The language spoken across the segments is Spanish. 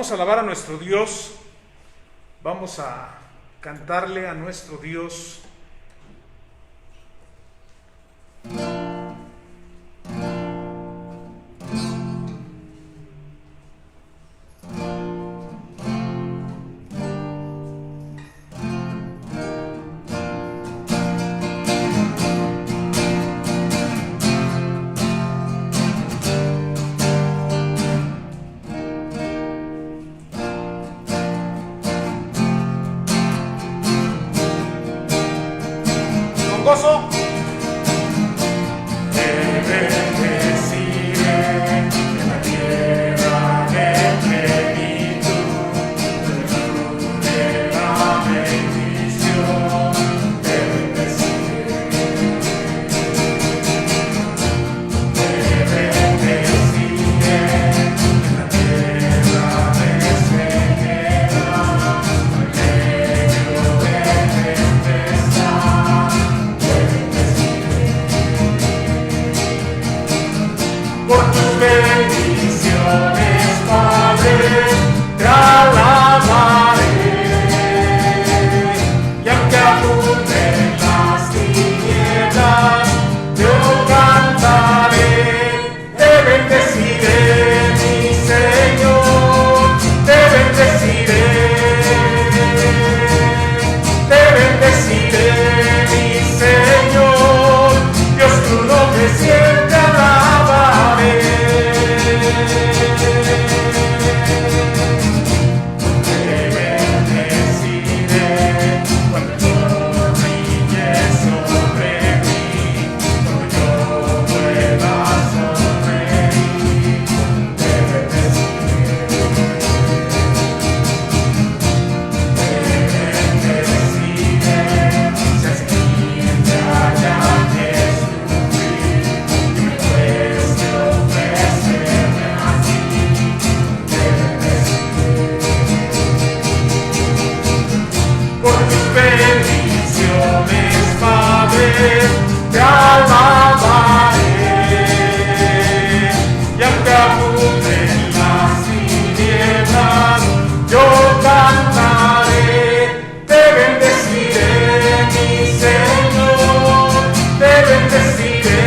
Vamos a alabar a nuestro Dios, vamos a cantarle a nuestro Dios. Gozo. Te bendeciré en la tierra de plenitud, de la bendición. Te bendeciré. Te bendeciré en la tierra de sequedad, en medio de tempestad. Por tus bendiciones, Padre, te alabaré. Y aunque abunden las tinieblas, yo cantaré. Te bendeciré, mi Señor, te bendeciré. Te bendeciré, mi Señor, Dios, tu nombre siempre alabaré. Te bendeciré cuando el sol brille sobre mí, cuando yo pueda sonreír. Te bendeciré. Te bendeciré si así te haya de sufrir y me cueste ofrecerme a ti. Te bendeciré. Por tus bendiciones, Padre, te alabaré. Y aunque abunden las tinieblas, yo cantaré. Te bendeciré, mi Señor, te bendeciré.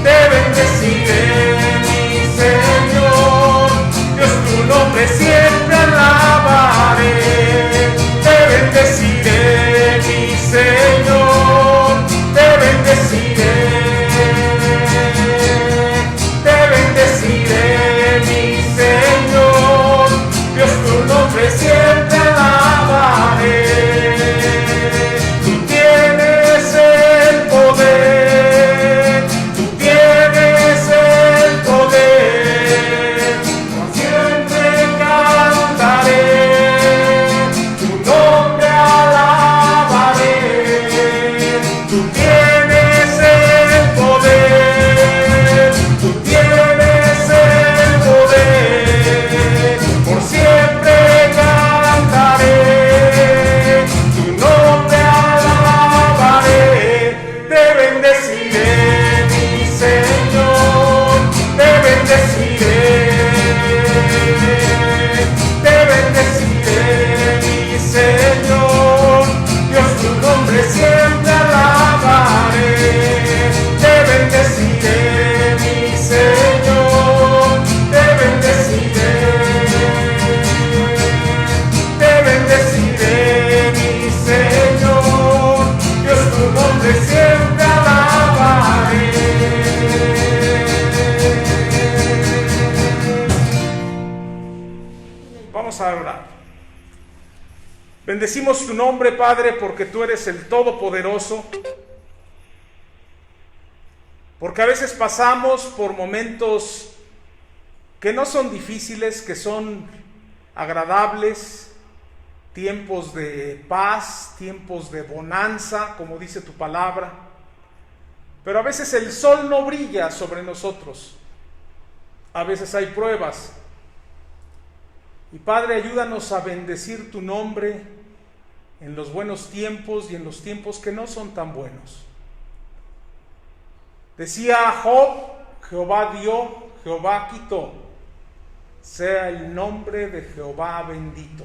Te bendeciré, mi Señor, Dios, tu nombre siempre alabaré. Te bendeciré, mi Señor, te bendeciré. Te bendeciré, mi Señor, Dios, tu nombre siempre alabaré. Tú tienes el poder, tú tienes el poder, por siempre cantaré, tu nombre alabaré. Tú tienes el poder, tú tienes el poder, por siempre cantaré, tu nombre alabaré. Te bendeciré, mi Señor, te bendeciré. Te bendeciré, mi Señor, Dios, tu nombre siempre alabaré. Te bendeciré, mi Señor, te bendeciré. Te bendeciré, mi Señor, Dios, tu nombre siempre alabaré. Vamos a orar. Bendecimos tu nombre, Padre, porque tú eres el Todopoderoso, porque a veces pasamos por momentos que no son difíciles, que son agradables, tiempos de paz, tiempos de bonanza, como dice tu palabra, pero a veces el sol no brilla sobre nosotros, a veces hay pruebas. Y Padre, ayúdanos a bendecir tu nombre en los buenos tiempos y en los tiempos que no son tan buenos. Decía Job, Jehová dio, Jehová quitó. Sea el nombre de Jehová bendito.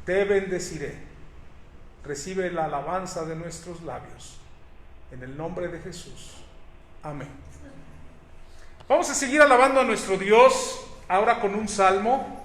Te bendeciré. Recibe la alabanza de nuestros labios. En el nombre de Jesús. Amén. Vamos a seguir alabando a nuestro Dios, ahora con un salmo.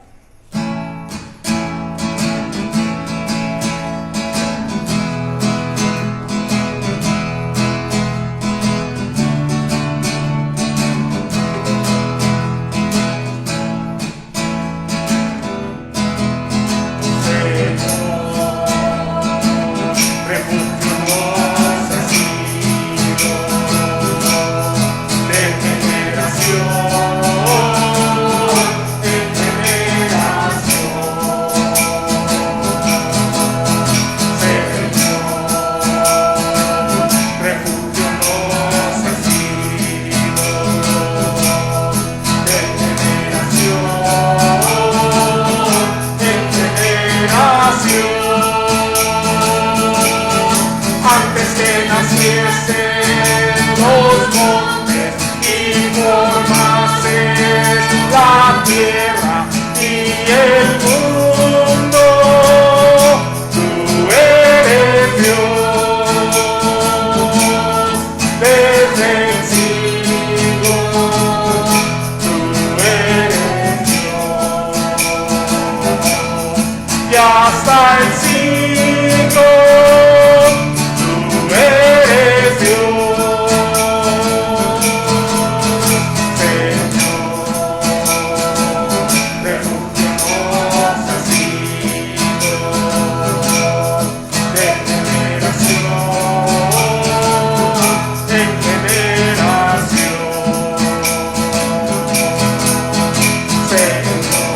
Hasta el siglo, tú eres Dios, Señor, refugio nos has sido, de generación en generación, Señor,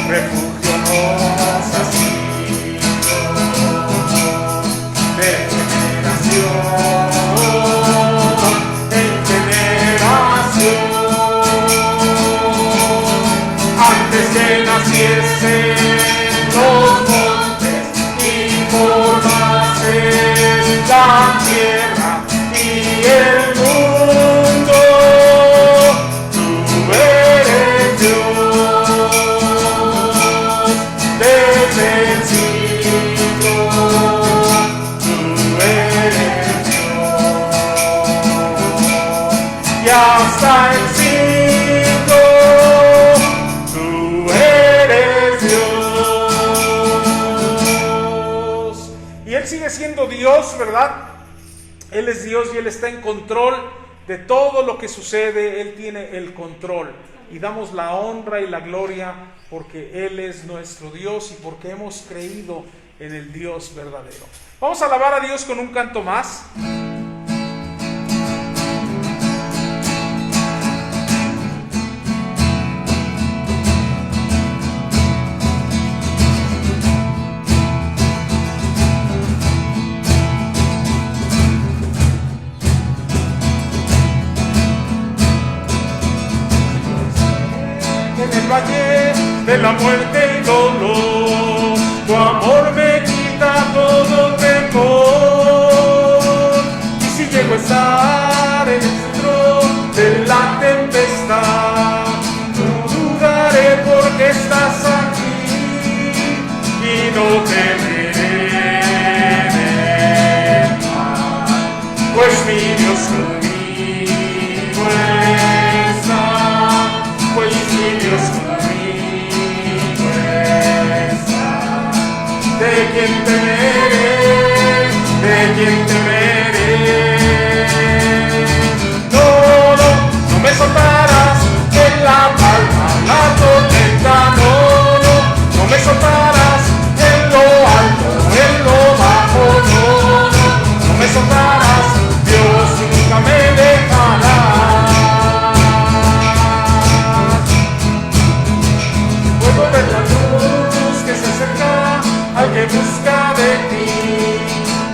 refugio. Que naciesen los montes y formasen la tierra y el mundo, tú eres Dios, desde el siglo, tú eres Dios, y hasta el siglo. Él sigue siendo Dios, ¿verdad? Él es Dios y Él está en control de todo lo que sucede. Él tiene el control y damos la honra y la gloria porque Él es nuestro Dios y porque hemos creído en el Dios verdadero. Vamos a alabar a Dios con un canto más. De la muerte y dolor, tu amor me quita todo temor. Y si llego a estar en el centro de la tempestad, no dudaré porque estás aquí y no temeré del mal, pues mi Dios conmigo está, pues mi Dios conmigo. ¿De quién temeré? ¿De quién temeré? No, no, no me soltarás en la palma, la tormenta, no, no, no me soltarás en lo alto, en lo bajo, no, no, no me soltarás, Dios nunca me dejará. Puedo ver la luz que se acerca al que busca de ti,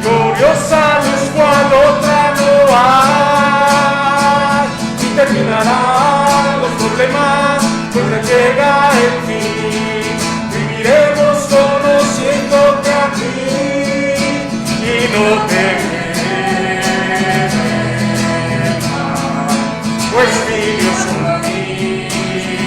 gloriosa luz cual otra no hay, y terminarán los problemas cuando llega el fin, viviremos conociéndote a ti y no temeremos, pues mi Dios conmigo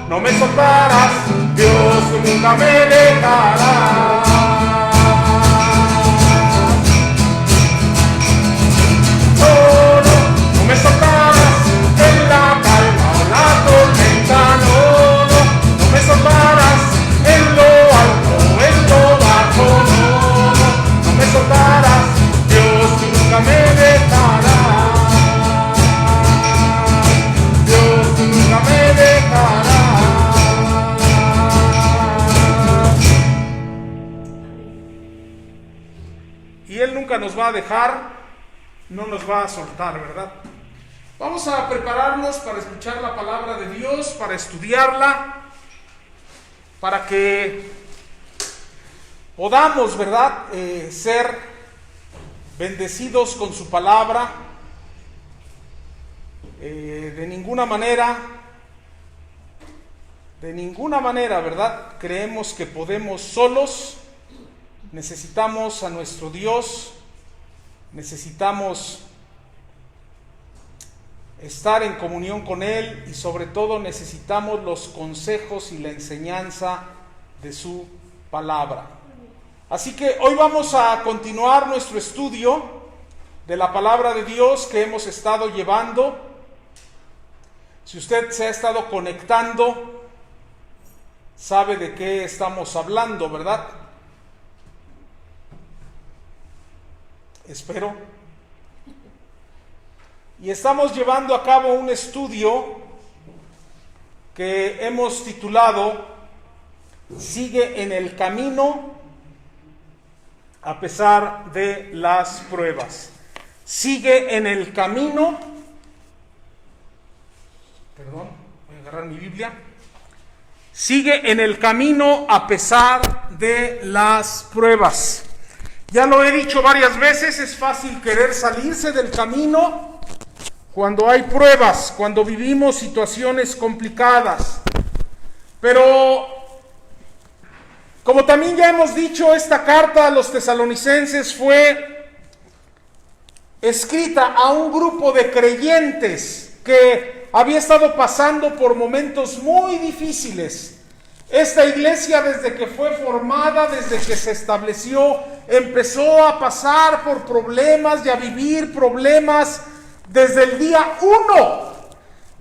no me soltarás, Dios nunca me dejará. No me soltarás en la calma o la tormenta, no me soltarás en lo alto, en lo bajo, no me soltarás, Dios nunca me dejará, Dios nunca me dejará. Y Él nunca nos va a dejar, no nos va a soltar, ¿verdad? Vamos a prepararnos para escuchar la palabra de Dios, para estudiarla, para que podamos, ¿verdad?, ser bendecidos con su palabra. De ninguna manera, ¿verdad?, creemos que podemos solos. Necesitamos a nuestro Dios, necesitamos estar en comunión con Él y sobre todo necesitamos los consejos y la enseñanza de su palabra. Así que hoy vamos a continuar nuestro estudio de la palabra de Dios que hemos estado llevando. Si usted se ha estado conectando, sabe de qué estamos hablando, ¿verdad? Espero. Y estamos llevando a cabo un estudio que hemos titulado Sigue en el camino a pesar de las pruebas. Sigue en el camino. Perdón, voy a agarrar mi Biblia. Sigue en el camino a pesar de las pruebas. Ya lo he dicho varias veces, es fácil querer salirse del camino cuando hay pruebas, cuando vivimos situaciones complicadas. Pero, como también ya hemos dicho, esta carta a los tesalonicenses fue escrita a un grupo de creyentes que había estado pasando por momentos muy difíciles. Esta iglesia, desde que fue formada, desde que se estableció, empezó a pasar por problemas y a vivir problemas desde el día 1.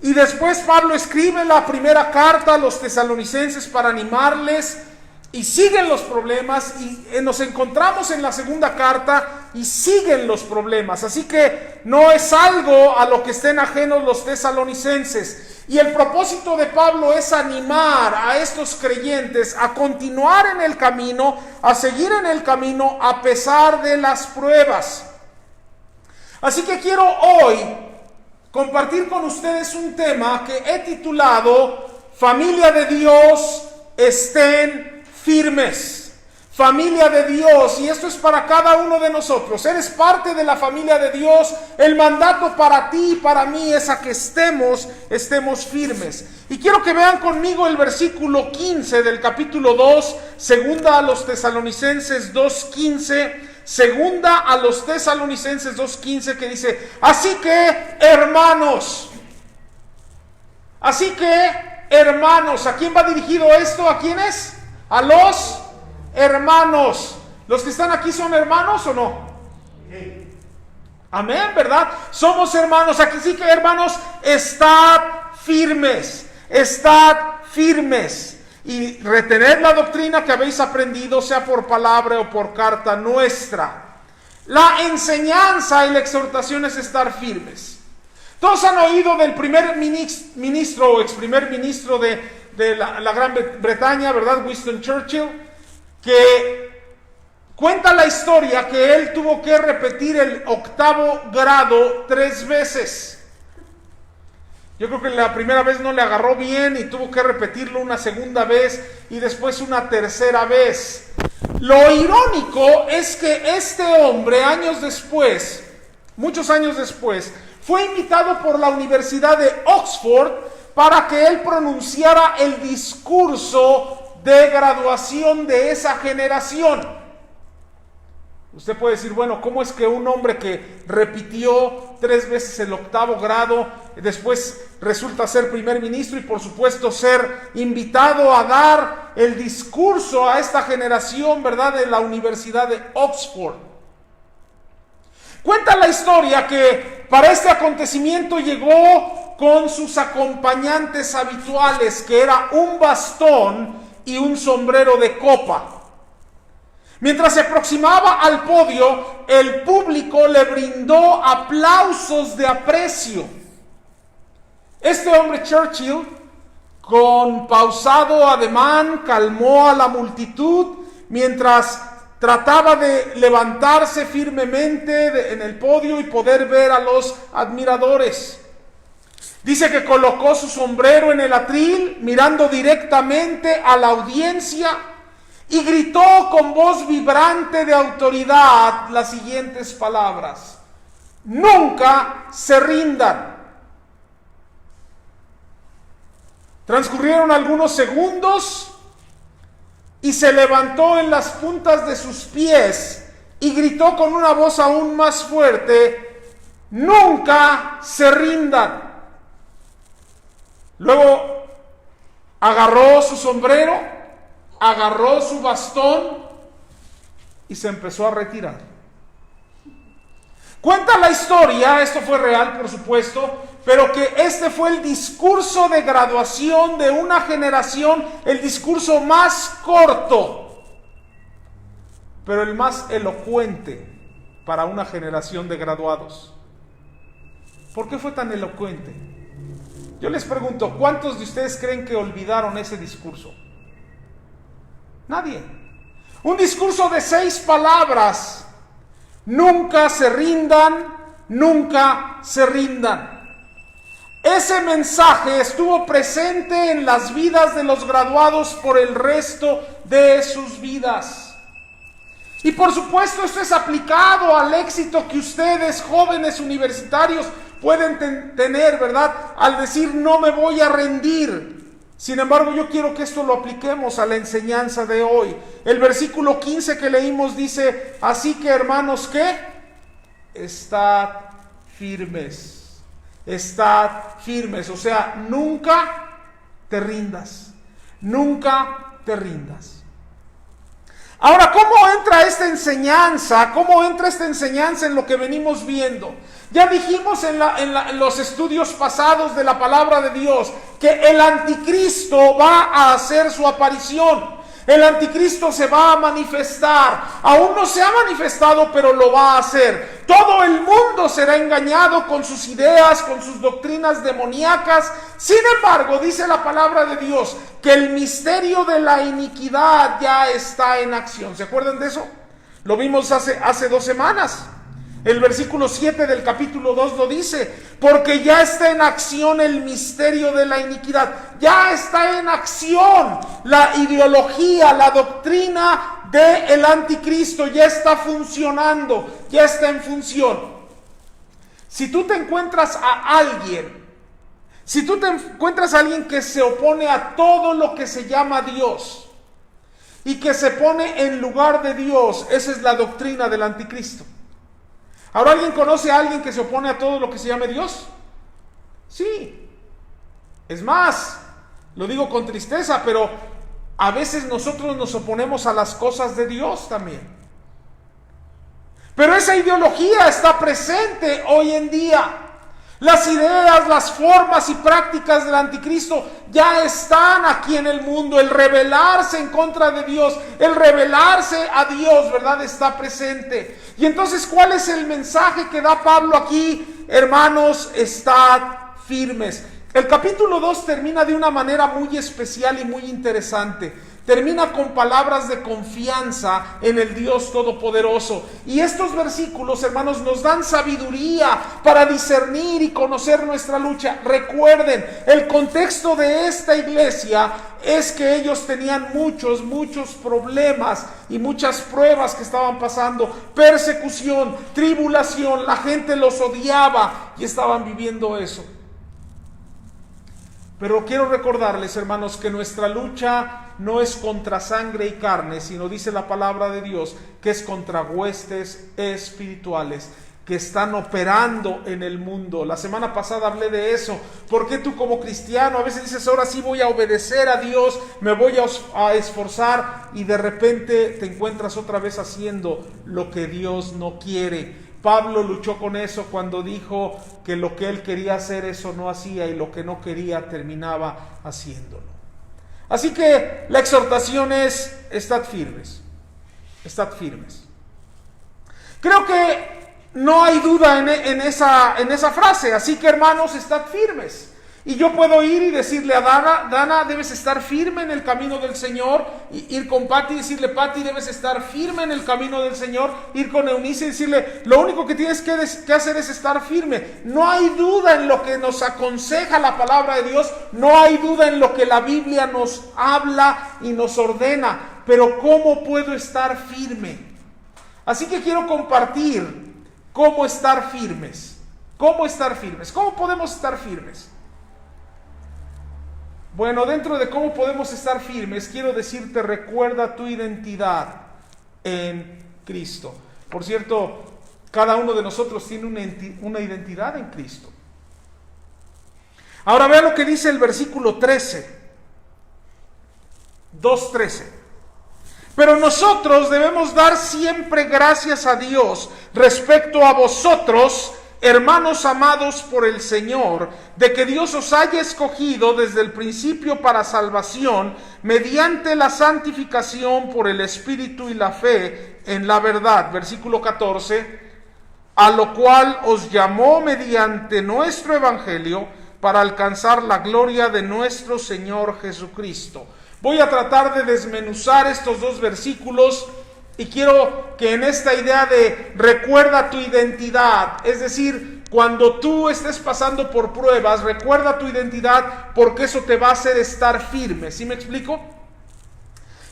Y después Pablo escribe la primera carta a los tesalonicenses para animarles, y siguen los problemas, y nos encontramos en la segunda carta y siguen los problemas. Así que no es algo a lo que estén ajenos los tesalonicenses. Y el propósito de Pablo es animar a estos creyentes a continuar en el camino, a seguir en el camino a pesar de las pruebas. Así que quiero hoy compartir con ustedes un tema que he titulado Familia de Dios, estén firmes. Familia de Dios, y esto es para cada uno de nosotros. Eres parte de la familia de Dios. El mandato para ti y para mí es a que estemos firmes. Y quiero que vean conmigo el versículo 15 del capítulo 2, segunda a los tesalonicenses 2:15. Segunda a los tesalonicenses 2:15, que dice: así que hermanos, ¿a quién va dirigido esto? ¿A quiénes? A los hermanos. ¿Los que están aquí son hermanos o no? Amén, ¿verdad? Somos hermanos. Aquí sí que, hermanos, estad firmes. Y retened la doctrina que habéis aprendido, sea por palabra o por carta nuestra. La enseñanza y la exhortación es estar firmes. Todos han oído del primer ministro o ex primer ministro de la Gran Bretaña, ¿verdad? Winston Churchill, que cuenta la historia que él tuvo que repetir el 8º grado 3 veces. Yo creo que la primera vez no le agarró bien y tuvo que repetirlo una segunda vez y después una tercera vez. Lo irónico es que este hombre, muchos años después, fue invitado por la Universidad de Oxford para que él pronunciara el discurso de graduación de esa generación. Usted puede decir, bueno, ¿cómo es que un hombre que repitió 3 veces el 8º grado, después resulta ser primer ministro y por supuesto ser invitado a dar el discurso a esta generación, ¿verdad?, de la Universidad de Oxford? Cuenta la historia que para este acontecimiento llegó con sus acompañantes habituales, que era un bastón y un sombrero de copa. Mientras se aproximaba al podio, el público le brindó aplausos de aprecio. Este hombre, Churchill, con pausado ademán, calmó a la multitud mientras trataba de levantarse firmemente en el podio y poder ver a los admiradores. Dice que colocó su sombrero en el atril, mirando directamente a la audiencia, y gritó con voz vibrante de autoridad las siguientes palabras: nunca se rindan. Transcurrieron algunos segundos y se levantó en las puntas de sus pies y gritó con una voz aún más fuerte: nunca se rindan. Luego agarró su sombrero, agarró su bastón y se empezó a retirar. Cuenta la historia, esto fue real por supuesto, pero que este fue el discurso de graduación de una generación, el discurso más corto, pero el más elocuente para una generación de graduados. ¿Por qué fue tan elocuente? Yo les pregunto, ¿cuántos de ustedes creen que olvidaron ese discurso? Nadie. Un discurso de 6 palabras: nunca se rindan, nunca se rindan. Ese mensaje estuvo presente en las vidas de los graduados por el resto de sus vidas. Y por supuesto esto es aplicado al éxito que ustedes, jóvenes universitarios, pueden tener, ¿verdad?, al decir no me voy a rendir. Sin embargo, yo quiero que esto lo apliquemos a la enseñanza de hoy. El versículo 15 que leímos dice: así que, hermanos, ¿qué? Estad firmes. Estad firmes. O sea, nunca te rindas. Nunca te rindas. Ahora, ¿cómo entra esta enseñanza? ¿Cómo entra esta enseñanza en lo que venimos viendo? Ya dijimos en los estudios pasados de la palabra de Dios que el anticristo va a hacer su aparición. El anticristo se va a manifestar. Aún no se ha manifestado, pero lo va a hacer. Todo el mundo será engañado con sus ideas, con sus doctrinas demoníacas. Sin embargo, dice la palabra de Dios que el misterio de la iniquidad ya está en acción. ¿Se acuerdan de eso? Lo vimos hace 2 semanas. El versículo 7 del capítulo 2 lo dice: porque ya está en acción el misterio de la iniquidad. Ya está en acción la ideología, la doctrina del anticristo. Ya está funcionando, ya está en función. Si tú te encuentras a alguien, que se opone a todo lo que se llama Dios y que se pone en lugar de Dios, esa es la doctrina del anticristo. ¿Ahora alguien conoce a alguien que se opone a todo lo que se llame Dios? Sí. Es más, lo digo con tristeza, pero a veces nosotros nos oponemos a las cosas de Dios también. Pero esa ideología está presente hoy en día. Las ideas, las formas y prácticas del anticristo ya están aquí en el mundo. El rebelarse en contra de Dios, el rebelarse a Dios, ¿verdad?, está presente. Y entonces, ¿cuál es el mensaje que da Pablo aquí? Hermanos, estad firmes. El capítulo 2 termina de una manera muy especial y muy interesante. Termina con palabras de confianza en el Dios Todopoderoso. Y estos versículos, hermanos, nos dan sabiduría para discernir y conocer nuestra lucha. Recuerden, el contexto de esta iglesia es que ellos tenían muchos problemas y muchas pruebas que estaban pasando. Persecución, tribulación, la gente los odiaba y estaban viviendo eso. Pero quiero recordarles, hermanos, que nuestra lucha no es contra sangre y carne, sino dice la palabra de Dios que es contra huestes espirituales que están operando en el mundo. La semana pasada hablé de eso. ¿Por qué tú como cristiano a veces dices, ahora sí voy a obedecer a Dios, me voy a esforzar, y de repente te encuentras otra vez haciendo lo que Dios no quiere? Pablo luchó con eso cuando dijo que lo que él quería hacer, eso no hacía, y lo que no quería terminaba haciéndolo. Así que la exhortación es: estad firmes, estad firmes. Creo que no hay duda en esa frase. Así que, hermanos, estad firmes. Y yo puedo ir y decirle a Dana, debes estar firme en el camino del Señor. Ir con Pati y decirle, Pati, debes estar firme en el camino del Señor. Ir con Eunice y decirle, lo único que tienes que hacer es estar firme. No hay duda en lo que nos aconseja la palabra de Dios. No hay duda en lo que la Biblia nos habla y nos ordena. Pero ¿cómo puedo estar firme? Así que quiero compartir cómo estar firmes. ¿Cómo estar firmes? ¿Cómo podemos estar firmes? Bueno, dentro de cómo podemos estar firmes, quiero decirte, recuerda tu identidad en Cristo. Por cierto, cada uno de nosotros tiene una identidad en Cristo. Ahora vean lo que dice el versículo 13. 2:13. Pero nosotros debemos dar siempre gracias a Dios respecto a vosotros, hermanos amados por el Señor, de que Dios os haya escogido desde el principio para salvación, mediante la santificación por el Espíritu y la fe en la verdad. Versículo 14, a lo cual os llamó mediante nuestro Evangelio para alcanzar la gloria de nuestro Señor Jesucristo. Voy a tratar de desmenuzar estos dos versículos y quiero que en esta idea de recuerda tu identidad, es decir, cuando tú estés pasando por pruebas, recuerda tu identidad, porque eso te va a hacer estar firme. ¿Sí me explico?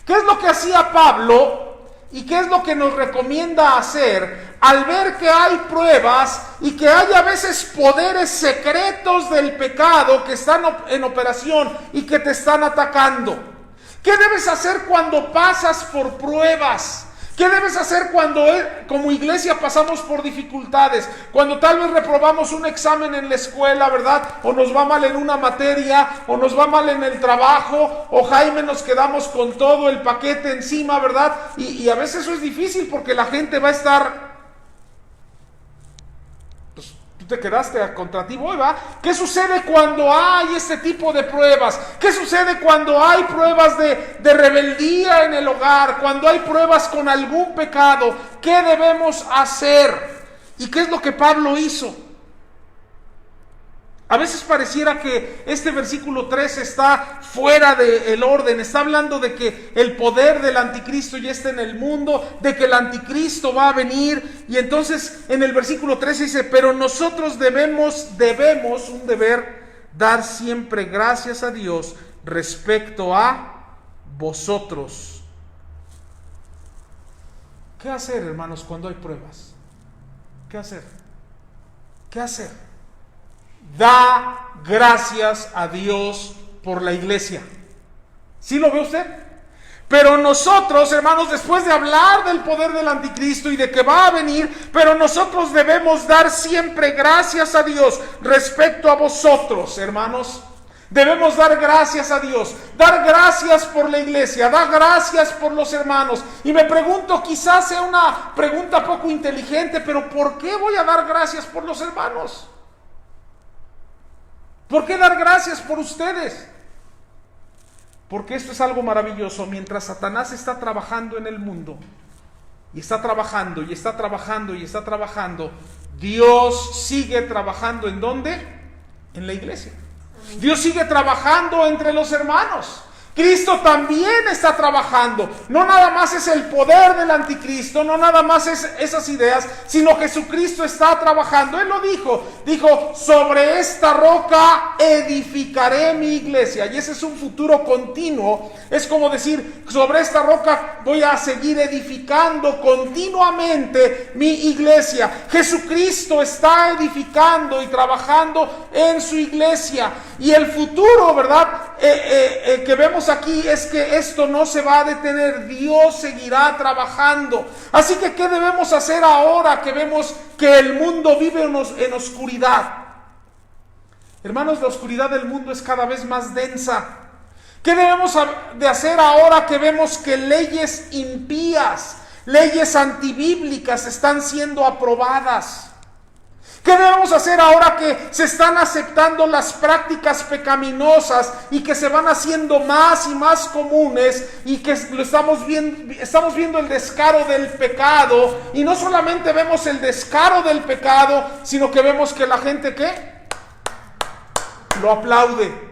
¿Qué es lo que hacía Pablo y qué es lo que nos recomienda hacer al ver que hay pruebas y que hay a veces poderes secretos del pecado que están en operación y que te están atacando? ¿Qué debes hacer cuando pasas por pruebas? ¿Qué debes hacer cuando como iglesia pasamos por dificultades? Cuando tal vez reprobamos un examen en la escuela, ¿verdad? O nos va mal en una materia, o nos va mal en el trabajo, o Jaime nos quedamos con todo el paquete encima, ¿verdad? Y a veces eso es difícil porque la gente va a estar... Pues tú te quedaste contra ti, ¿va? ¿Qué sucede cuando hay este tipo de pruebas? ¿Qué sucede cuando hay pruebas de rebeldía en el hogar? Cuando hay pruebas con algún pecado, ¿qué debemos hacer? ¿Y qué es lo que Pablo hizo? A veces pareciera que este versículo 3 está fuera del orden. Está hablando de que el poder del anticristo ya está en el mundo, de que el anticristo va a venir. Y entonces en el versículo 13 dice, pero nosotros debemos un deber, dar siempre gracias a Dios respecto a vosotros. ¿Qué hacer, hermanos, cuando hay pruebas? ¿Qué hacer? ¿Qué hacer? Da gracias a Dios por la iglesia. ¿Sí lo ve usted? Pero nosotros, hermanos, después de hablar del poder del anticristo y de que va a venir, pero nosotros debemos dar siempre gracias a Dios respecto a vosotros, hermanos. Debemos dar gracias a Dios, dar gracias por la iglesia, dar gracias por los hermanos. Y me pregunto, quizás sea una pregunta poco inteligente, pero ¿por qué voy a dar gracias por los hermanos? ¿Por qué dar gracias por ustedes? Porque esto es algo maravilloso. Mientras Satanás está trabajando en el mundo, y está trabajando, y está trabajando, y está trabajando, Dios sigue trabajando. ¿En dónde? En la iglesia. Dios sigue trabajando entre los hermanos. Cristo también está trabajando. No nada más es el poder del anticristo, no nada más es esas ideas, sino Jesucristo está trabajando. Él lo dijo, sobre esta roca edificaré mi iglesia. Y ese es un futuro continuo. Es como decir, sobre esta roca voy a seguir edificando continuamente mi iglesia. Jesucristo está edificando y trabajando en su iglesia. Y el futuro, ¿verdad?, que vemos aquí es que esto no se va a detener. Dios seguirá trabajando. Así que, ¿qué debemos hacer ahora que vemos que el mundo vive en oscuridad? Hermanos, la oscuridad del mundo es cada vez más densa. ¿Qué debemos de hacer ahora que vemos que leyes impías, leyes antibíblicas están siendo aprobadas? ¿Qué debemos hacer ahora que se están aceptando las prácticas pecaminosas y que se van haciendo más y más comunes y que lo estamos viendo el descaro del pecado? Y no solamente vemos el descaro del pecado, sino que vemos que la gente, ¿qué? Lo aplaude.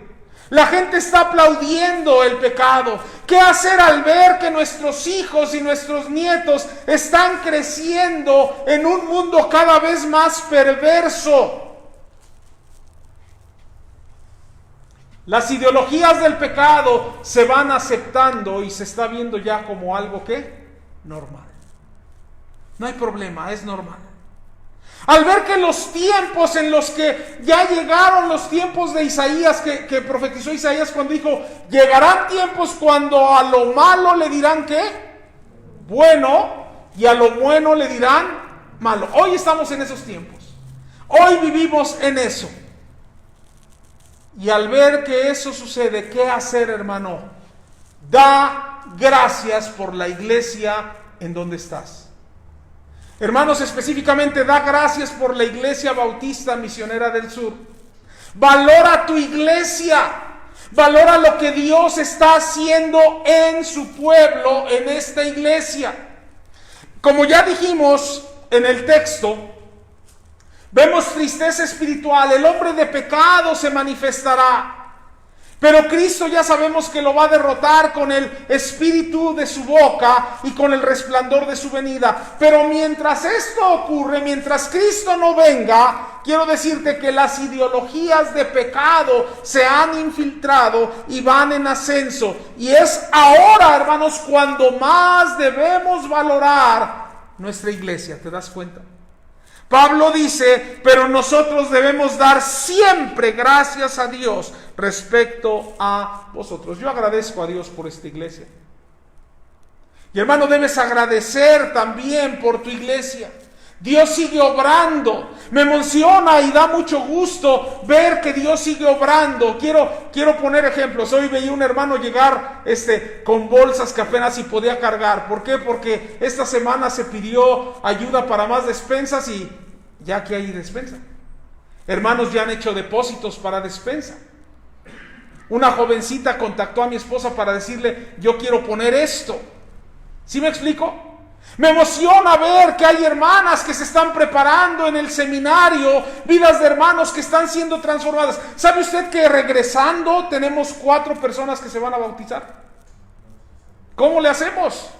La gente está aplaudiendo el pecado. ¿Qué hacer al ver que nuestros hijos y nuestros nietos están creciendo en un mundo cada vez más perverso? Las ideologías del pecado se van aceptando y se está viendo ya como algo que normal. No hay problema, es normal. Al ver que los tiempos en los que ya llegaron los tiempos de Isaías, que profetizó Isaías cuando dijo, llegarán tiempos cuando a lo malo le dirán ¿qué? Bueno, y a lo bueno le dirán malo. Hoy estamos en esos tiempos. Hoy vivimos en eso. Y al ver que eso sucede, ¿qué hacer, hermano? Da gracias por la iglesia en donde estás. Hermanos, específicamente da gracias por la Iglesia Bautista Misionera del Sur. Valora tu iglesia. Valora lo que Dios está haciendo en su pueblo, en esta iglesia. Como ya dijimos en el texto, vemos tristeza espiritual. El hombre de pecado se manifestará. Pero Cristo ya sabemos que lo va a derrotar con el espíritu de su boca y con el resplandor de su venida. Pero mientras esto ocurre, mientras Cristo no venga, quiero decirte que las ideologías de pecado se han infiltrado y van en ascenso. Y es ahora, hermanos, cuando más debemos valorar nuestra iglesia. ¿Te das cuenta? Pablo dice, pero nosotros debemos dar siempre gracias a Dios respecto a vosotros. Yo agradezco a Dios por esta iglesia. Y hermano, debes agradecer también por tu iglesia. Dios sigue obrando. Me emociona y da mucho gusto ver que Dios sigue obrando. Quiero poner ejemplos. Hoy veía un hermano llegar con bolsas que apenas si podía cargar. ¿Por qué? Porque esta semana se pidió ayuda para más despensas y ya que hay despensa. Hermanos ya han hecho depósitos para despensa. Una jovencita contactó a mi esposa para decirle, yo quiero poner esto. ¿Sí me explico? Me emociona ver que hay hermanas que se están preparando en el seminario, vidas de hermanos que están siendo transformadas. ¿Sabe usted que regresando tenemos 4 personas que se van a bautizar? ¿Cómo le hacemos?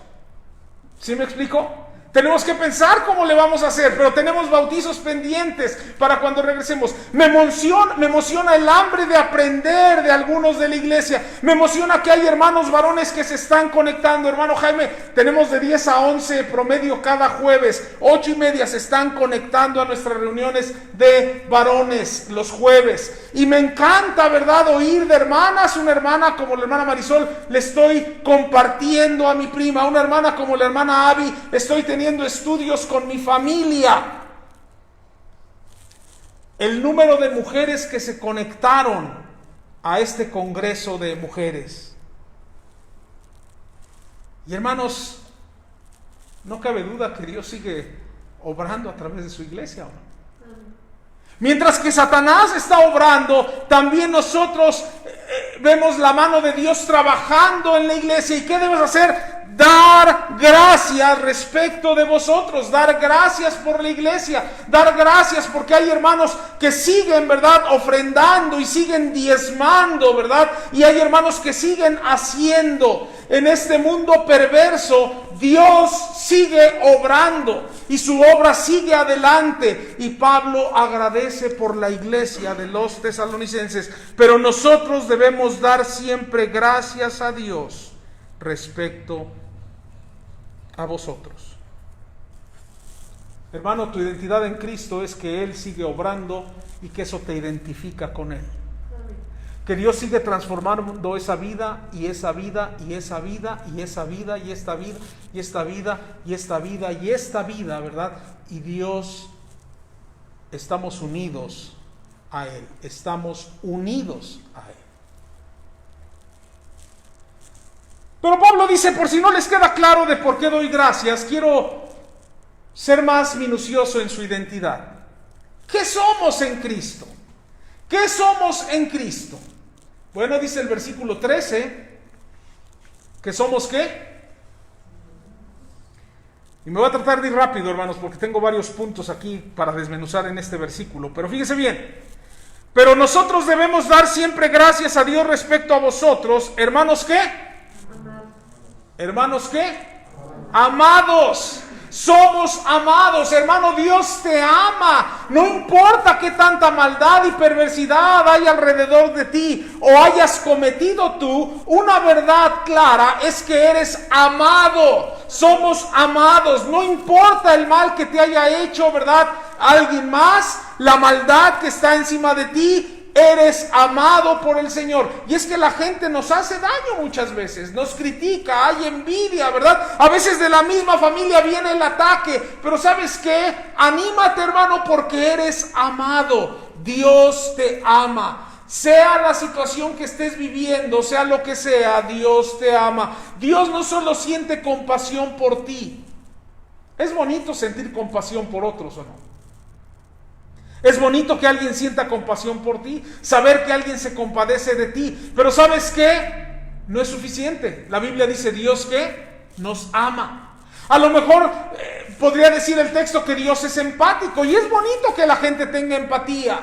¿Sí me explico? Tenemos que pensar cómo le vamos a hacer, pero tenemos bautizos pendientes para cuando regresemos. Me emociona el hambre de aprender de algunos de la iglesia. Me emociona que hay hermanos varones que se están conectando. Hermano Jaime, tenemos de 10 a 11 promedio cada jueves. 8:30 se están conectando a nuestras reuniones de varones los jueves. Y me encanta, ¿verdad?, oír de hermanas. Una hermana como la hermana Marisol, le estoy compartiendo a mi prima. Una hermana como la hermana Abby, estoy teniendo estudios con mi familia. El número de mujeres que se conectaron a este congreso de mujeres. Y hermanos, no cabe duda que Dios sigue obrando a través de su iglesia, ¿o no? Mientras que Satanás está obrando, también nosotros vemos la mano de Dios trabajando en la iglesia. ¿Y qué debes hacer? Dar gracias respecto de vosotros, dar gracias por la iglesia, dar gracias porque hay hermanos que siguen, ¿verdad?, ofrendando y siguen diezmando, ¿verdad? Y hay hermanos que siguen haciendo. En este mundo perverso, Dios sigue obrando y su obra sigue adelante. Y Pablo agradece por la iglesia de los tesalonicenses, pero nosotros debemos dar siempre gracias a Dios respecto a vosotros. Hermano, tu identidad en Cristo es que Él sigue obrando y que eso te identifica con Él. que Dios sigue transformando esa vida, y esa vida, y esa vida, y esa vida, y esta vida, y esta vida, y esta vida, y esta vida, ¿verdad? Y Dios, estamos unidos a Él, estamos unidos a Él. Pero Pablo dice, por si no les queda claro de por qué doy gracias, quiero ser más minucioso en su identidad. ¿Qué somos en Cristo? ¿Qué somos en Cristo? Bueno, dice el versículo 13, que somos ¿qué? Y me voy a tratar de ir rápido, hermanos, porque tengo varios puntos aquí para desmenuzar en este versículo. Pero fíjese bien, pero nosotros debemos dar siempre gracias a Dios respecto a vosotros, hermanos, ¿qué? Hermanos, ¿qué? Amados. Somos amados, hermano. Dios te ama. No importa qué tanta maldad y perversidad hay alrededor de ti o hayas cometido tú, una verdad clara es que eres amado. Somos amados. No importa el mal que te haya hecho, ¿verdad? Alguien más, la maldad que está encima de ti. Eres amado por el Señor. Y es que la gente nos hace daño muchas veces, nos critica, hay envidia, ¿verdad? A veces de la misma familia viene el ataque, pero ¿sabes qué? Anímate, hermano, porque eres amado. Dios te ama. Sea la situación que estés viviendo, sea lo que sea, Dios te ama. Dios no solo siente compasión por ti. Es bonito sentir compasión por otros, ¿o no? Es bonito que alguien sienta compasión por ti, saber que alguien se compadece de ti, pero ¿sabes qué? No es suficiente. La Biblia dice, Dios ¿qué? Nos ama. A lo mejor podría decir el texto que Dios es empático, y es bonito que la gente tenga empatía.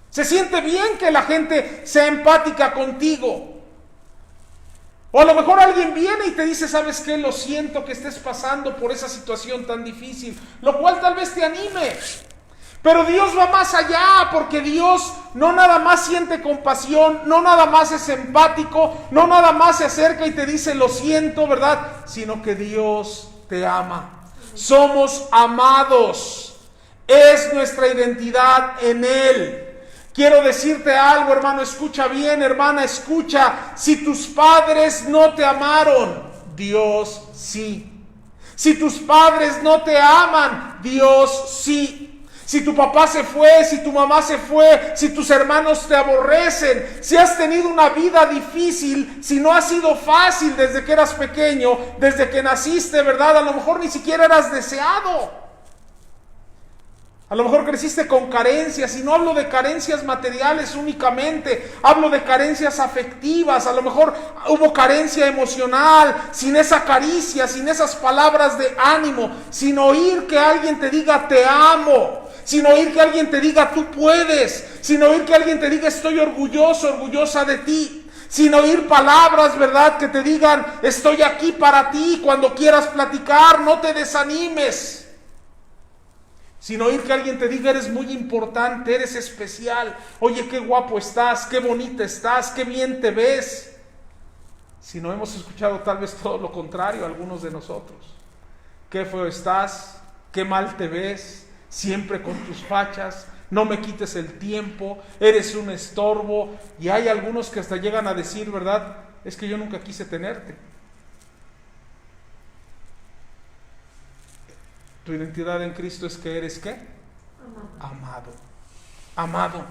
Se siente bien que la gente sea empática contigo. O a lo mejor alguien viene y te dice, ¿sabes qué? Lo siento que estés pasando por esa situación tan difícil, lo cual tal vez te anime. Pero Dios va más allá, porque Dios no nada más siente compasión, no nada más es empático, no nada más se acerca y te dice lo siento, ¿verdad? Sino que Dios te ama. Somos amados. Es nuestra identidad en Él. Quiero decirte algo, hermano, escucha bien, hermana, escucha. Si tus padres no te amaron, Dios sí. Si tus padres no te aman, Dios sí. Si tu papá se fue, si tu mamá se fue, si tus hermanos te aborrecen, si has tenido una vida difícil, si no ha sido fácil desde que eras pequeño, desde que naciste, ¿verdad? A lo mejor ni siquiera eras deseado. A lo mejor creciste con carencias, y no hablo de carencias materiales únicamente, hablo de carencias afectivas. A lo mejor hubo carencia emocional, sin esa caricia, sin esas palabras de ánimo, sin oír que alguien te diga te amo, sin oír que alguien te diga tú puedes, sin oír que alguien te diga estoy orgulloso, orgullosa de ti, sin oír palabras, ¿verdad?, que te digan estoy aquí para ti, cuando quieras platicar, no te desanimes. Sin oír que alguien te diga eres muy importante, eres especial, oye qué guapo estás, qué bonita estás, qué bien te ves. Si no hemos escuchado tal vez todo lo contrario algunos de nosotros. Qué feo estás, qué mal te ves, siempre con tus fachas, no me quites el tiempo, eres un estorbo. Y hay algunos que hasta llegan a decir, ¿verdad?, es que yo nunca quise tenerte. Tu identidad en Cristo es que eres ¿qué? Amado. Amado.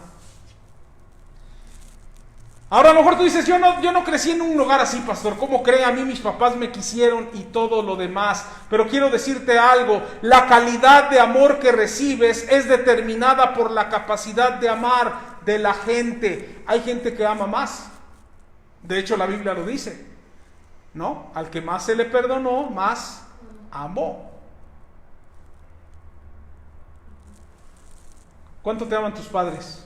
Ahora a lo mejor tú dices, yo no crecí en un lugar así, pastor. ¿Cómo cree? A mí mis papás me quisieron y todo lo demás. Pero quiero decirte algo, la calidad de amor que recibes es determinada por la capacidad de amar de la gente. Hay gente que ama más. De hecho la Biblia lo dice, ¿no? Al que más se le perdonó, más amó. ¿Cuánto te aman tus padres?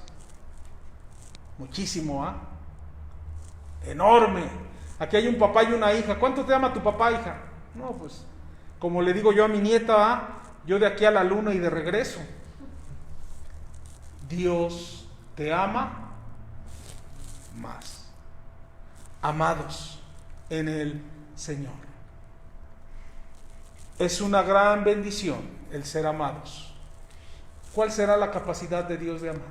Muchísimo, ¿ah? Enorme. Aquí hay un papá y una hija. ¿Cuánto te ama tu papá, hija? No, pues, como le digo yo a mi nieta, ¿ah? Yo de aquí a la luna y de regreso. Dios te ama más. Amados en el Señor. Es una gran bendición el ser amados. ¿Cuál será la capacidad de Dios de amar?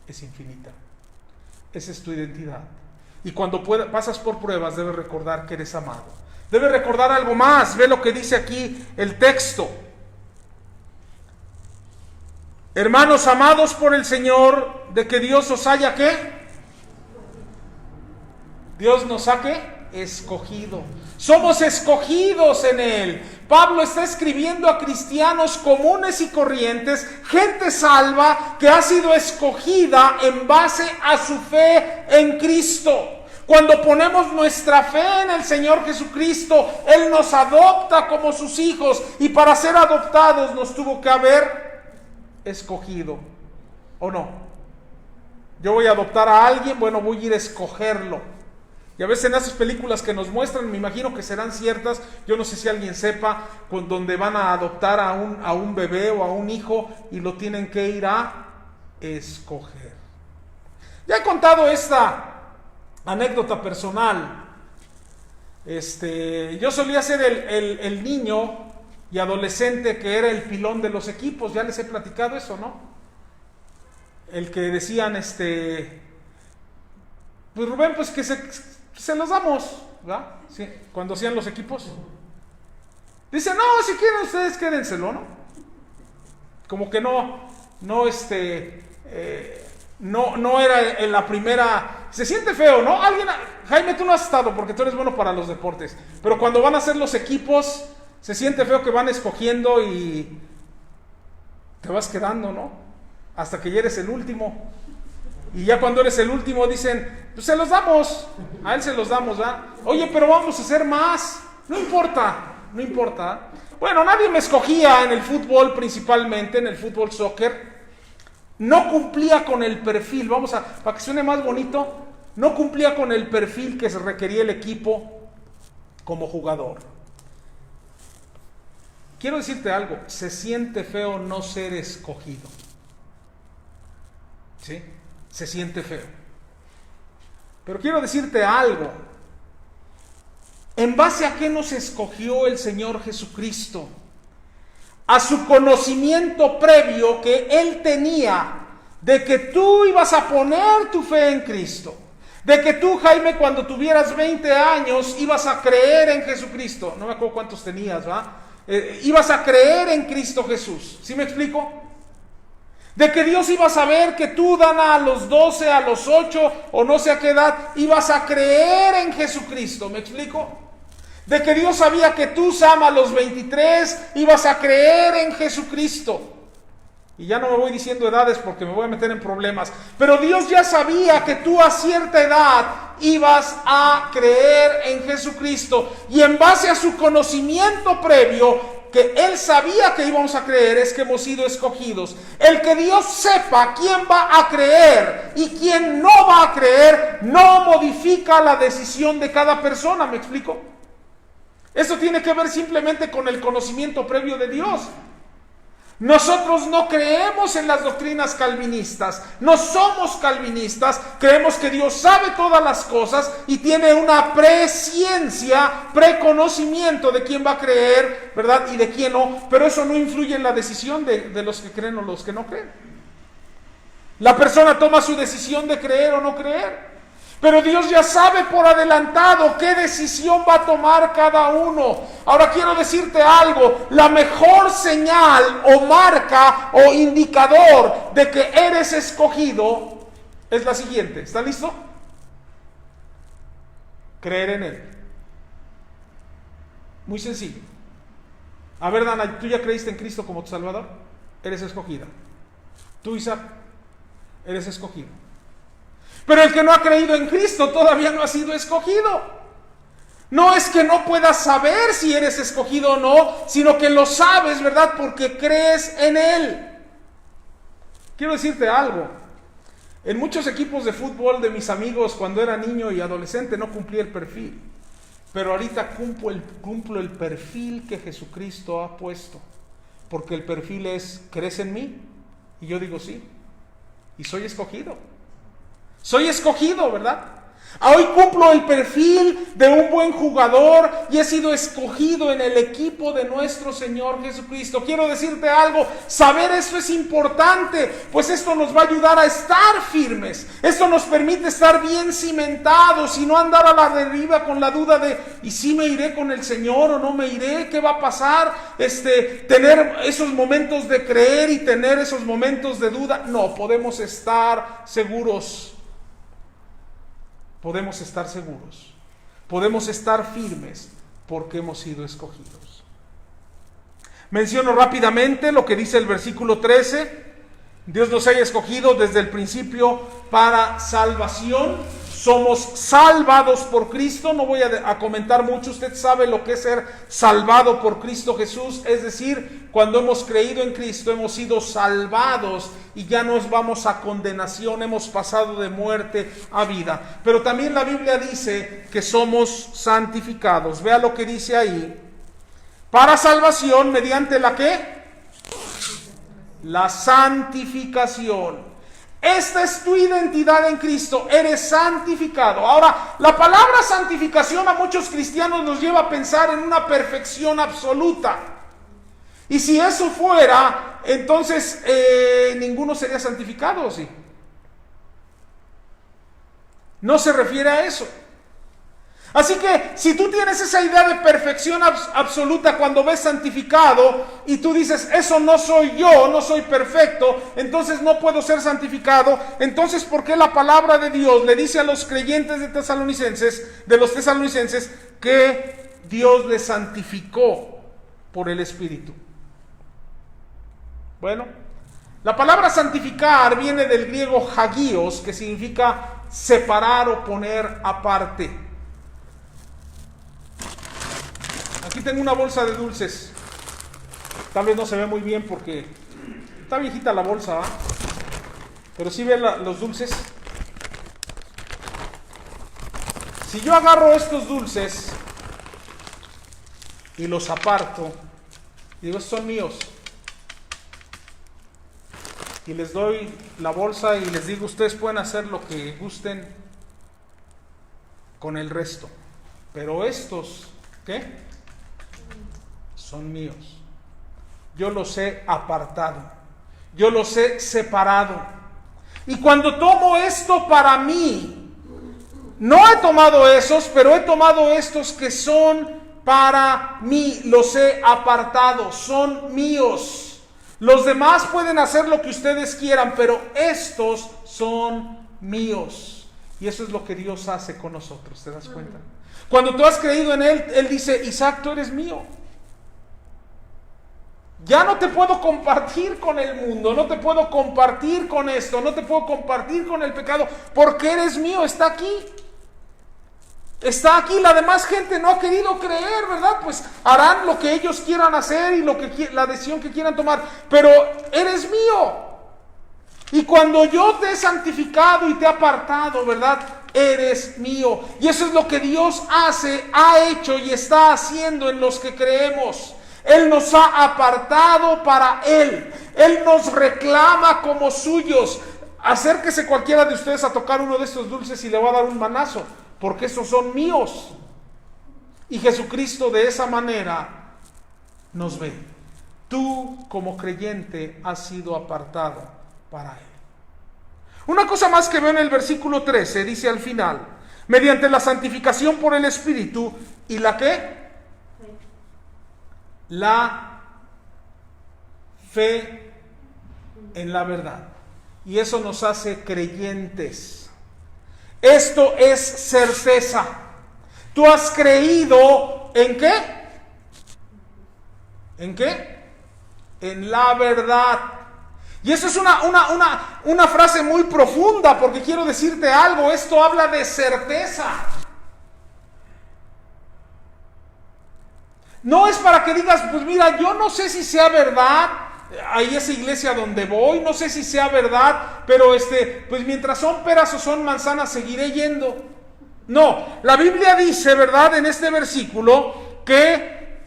Es infinita. Esa es tu identidad. Y cuando pasas por pruebas, debes recordar que eres amado. Debes recordar algo más. Ve lo que dice aquí el texto. Hermanos amados por el Señor, de que Dios os haya, ¿qué? Dios nos ha, ¿qué? Escogido. Somos escogidos en Él. Pablo está escribiendo a cristianos comunes y corrientes, gente salva que ha sido escogida en base a su fe en Cristo. Cuando ponemos nuestra fe en el Señor Jesucristo, Él nos adopta como sus hijos, y para ser adoptados nos tuvo que haber escogido, ¿o no? Yo voy a adoptar a alguien, bueno, voy a ir a escogerlo. Y a veces en esas películas que nos muestran, me imagino que serán ciertas, yo no sé si alguien sepa, donde van a adoptar a un bebé o a un hijo y lo tienen que ir a escoger. Ya he contado esta anécdota personal. Yo solía ser el niño y adolescente que era el pilón de los equipos. Ya les he platicado eso, ¿no? El que decían, pues Rubén, pues que se los damos, ¿verdad? Sí, cuando hacían los equipos. Dice, no, si quieren ustedes quédenselo, ¿no? Como que no era en la primera. Se siente feo, ¿no? Jaime, tú no has estado porque tú eres bueno para los deportes, pero cuando van a hacer los equipos, se siente feo que van escogiendo y te vas quedando, ¿no? Hasta que ya eres el último. Y ya cuando eres el último dicen, pues se los damos, a él se los damos, ¿verdad? Oye, pero vamos a hacer más. No importa. Bueno, nadie me escogía en el fútbol, principalmente en el fútbol soccer. No cumplía con el perfil, para que suene más bonito, no cumplía con el perfil que se requería el equipo como jugador. Quiero decirte algo, se siente feo no ser escogido. ¿Sí? Se siente feo. Pero quiero decirte algo. ¿En base a qué nos escogió el Señor Jesucristo? A su conocimiento previo que Él tenía de que tú ibas a poner tu fe en Cristo. De que tú, Jaime, cuando tuvieras 20 años, ibas a creer en Jesucristo. No me acuerdo cuántos tenías, ¿verdad? Ibas a creer en Cristo Jesús. ¿Sí me explico? De que Dios iba a saber que tú, Dana, a los 12, a los 8 o no sé a qué edad, ibas a creer en Jesucristo. ¿Me explico? De que Dios sabía que tú, Sam, a los 23 ibas a creer en Jesucristo. Y ya no me voy diciendo edades porque me voy a meter en problemas. Pero Dios ya sabía que tú a cierta edad ibas a creer en Jesucristo. Y en base a su conocimiento previo, que Él sabía que íbamos a creer, es que hemos sido escogidos. El que Dios sepa quién va a creer y quién no va a creer, no modifica la decisión de cada persona. ¿Me explico? Eso tiene que ver simplemente con el conocimiento previo de Dios. Nosotros no creemos en las doctrinas calvinistas, no somos calvinistas, creemos que Dios sabe todas las cosas y tiene una presciencia, preconocimiento de quién va a creer, ¿verdad? Y de quién no, pero eso no influye en la decisión de los que creen o los que no creen. La persona toma su decisión de creer o no creer. Pero Dios ya sabe por adelantado qué decisión va a tomar cada uno. Ahora quiero decirte algo, la mejor señal o marca o indicador de que eres escogido es la siguiente. ¿Está listo? Creer en Él. Muy sencillo. A ver, Dana, ¿tú ya creíste en Cristo como tu Salvador? Eres escogida. Tú, Isaac, eres escogido. Pero el que no ha creído en Cristo todavía no ha sido escogido. No es que no puedas saber si eres escogido o no, sino que lo sabes, ¿verdad? Porque crees en Él. Quiero decirte algo. En muchos equipos de fútbol de mis amigos, cuando era niño y adolescente, no cumplí el perfil. Pero ahorita cumplo el perfil que Jesucristo ha puesto. Porque el perfil es, ¿crees en mí? Y yo digo sí. Y soy escogido. Soy escogido, ¿verdad? Hoy cumplo el perfil de un buen jugador y he sido escogido en el equipo de nuestro Señor Jesucristo. Quiero decirte algo, saber esto es importante, pues esto nos va a ayudar a estar firmes. Esto nos permite estar bien cimentados y no andar a la deriva con la duda de ¿y si me iré con el Señor o no me iré? ¿Qué va a pasar? Tener esos momentos de creer y tener esos momentos de duda. No, podemos estar seguros. Podemos estar seguros, podemos estar firmes porque hemos sido escogidos. Menciono rápidamente lo que dice el versículo 13. Dios nos haya escogido desde el principio para salvación. Somos salvados por Cristo. No voy a comentar mucho. Usted sabe lo que es ser salvado por Cristo Jesús. Es decir, cuando hemos creído en Cristo, hemos sido salvados y ya no vamos a condenación. Hemos pasado de muerte a vida. Pero también la Biblia dice que somos santificados. Vea lo que dice ahí. Para salvación, ¿mediante la qué? La santificación. Esta es tu identidad en Cristo, eres santificado. Ahora, la palabra santificación a muchos cristianos nos lleva a pensar en una perfección absoluta. Y si eso fuera, entonces ninguno sería santificado, ¿sí? No se refiere a eso. Así que si tú tienes esa idea de perfección absoluta cuando ves santificado y tú dices, eso no soy yo, no soy perfecto, entonces no puedo ser santificado, entonces ¿por qué la palabra de Dios le dice a los creyentes de los tesalonicenses, que Dios les santificó por el Espíritu? Bueno, la palabra santificar viene del griego hagios, que significa separar o poner aparte. Aquí tengo una bolsa de dulces. Tal vez no se ve muy bien porque está viejita la bolsa, ¿va? Pero sí ven los dulces. Si yo agarro estos dulces y los aparto, digo, estos son míos, y les doy la bolsa y les digo, ustedes pueden hacer lo que gusten con el resto, pero estos, ¿qué? Son míos. Yo los he apartado, yo los he separado. Y cuando tomo esto para mí, no he tomado esos, pero he tomado estos que son para mí, los he apartado, son míos. Los demás pueden hacer lo que ustedes quieran, pero estos son míos. Y eso es lo que Dios hace con nosotros, ¿te das cuenta? Cuando tú has creído en Él, Él dice, Isaac, tú eres mío. Ya no te puedo compartir con el mundo, no te puedo compartir con esto, no te puedo compartir con el pecado, porque eres mío, está aquí. Está aquí, la demás gente no ha querido creer, ¿verdad? Pues harán lo que ellos quieran hacer y la decisión que quieran tomar, pero eres mío. Y cuando yo te he santificado y te he apartado, ¿verdad? Eres mío. Y eso es lo que Dios hace, ha hecho y está haciendo en los que creemos. Él nos ha apartado para Él. Él nos reclama como suyos. Acérquese cualquiera de ustedes a tocar uno de estos dulces y le va a dar un manazo, porque estos son míos. Y Jesucristo de esa manera nos ve. Tú como creyente has sido apartado para Él. Una cosa más que veo en el versículo 13, dice al final, mediante la santificación por el Espíritu y la ¿qué? La fe en la verdad. Y eso nos hace creyentes. Esto es certeza. Tú has creído ¿en qué? ¿En qué? En la verdad. Y eso es una frase muy profunda, porque quiero decirte algo. Esto habla de certeza. No es para que digas, pues mira, yo no sé si sea verdad, ahí esa iglesia donde voy, no sé si sea verdad, pero pues mientras son peras o son manzanas seguiré yendo. No, la Biblia dice, ¿verdad? En este versículo que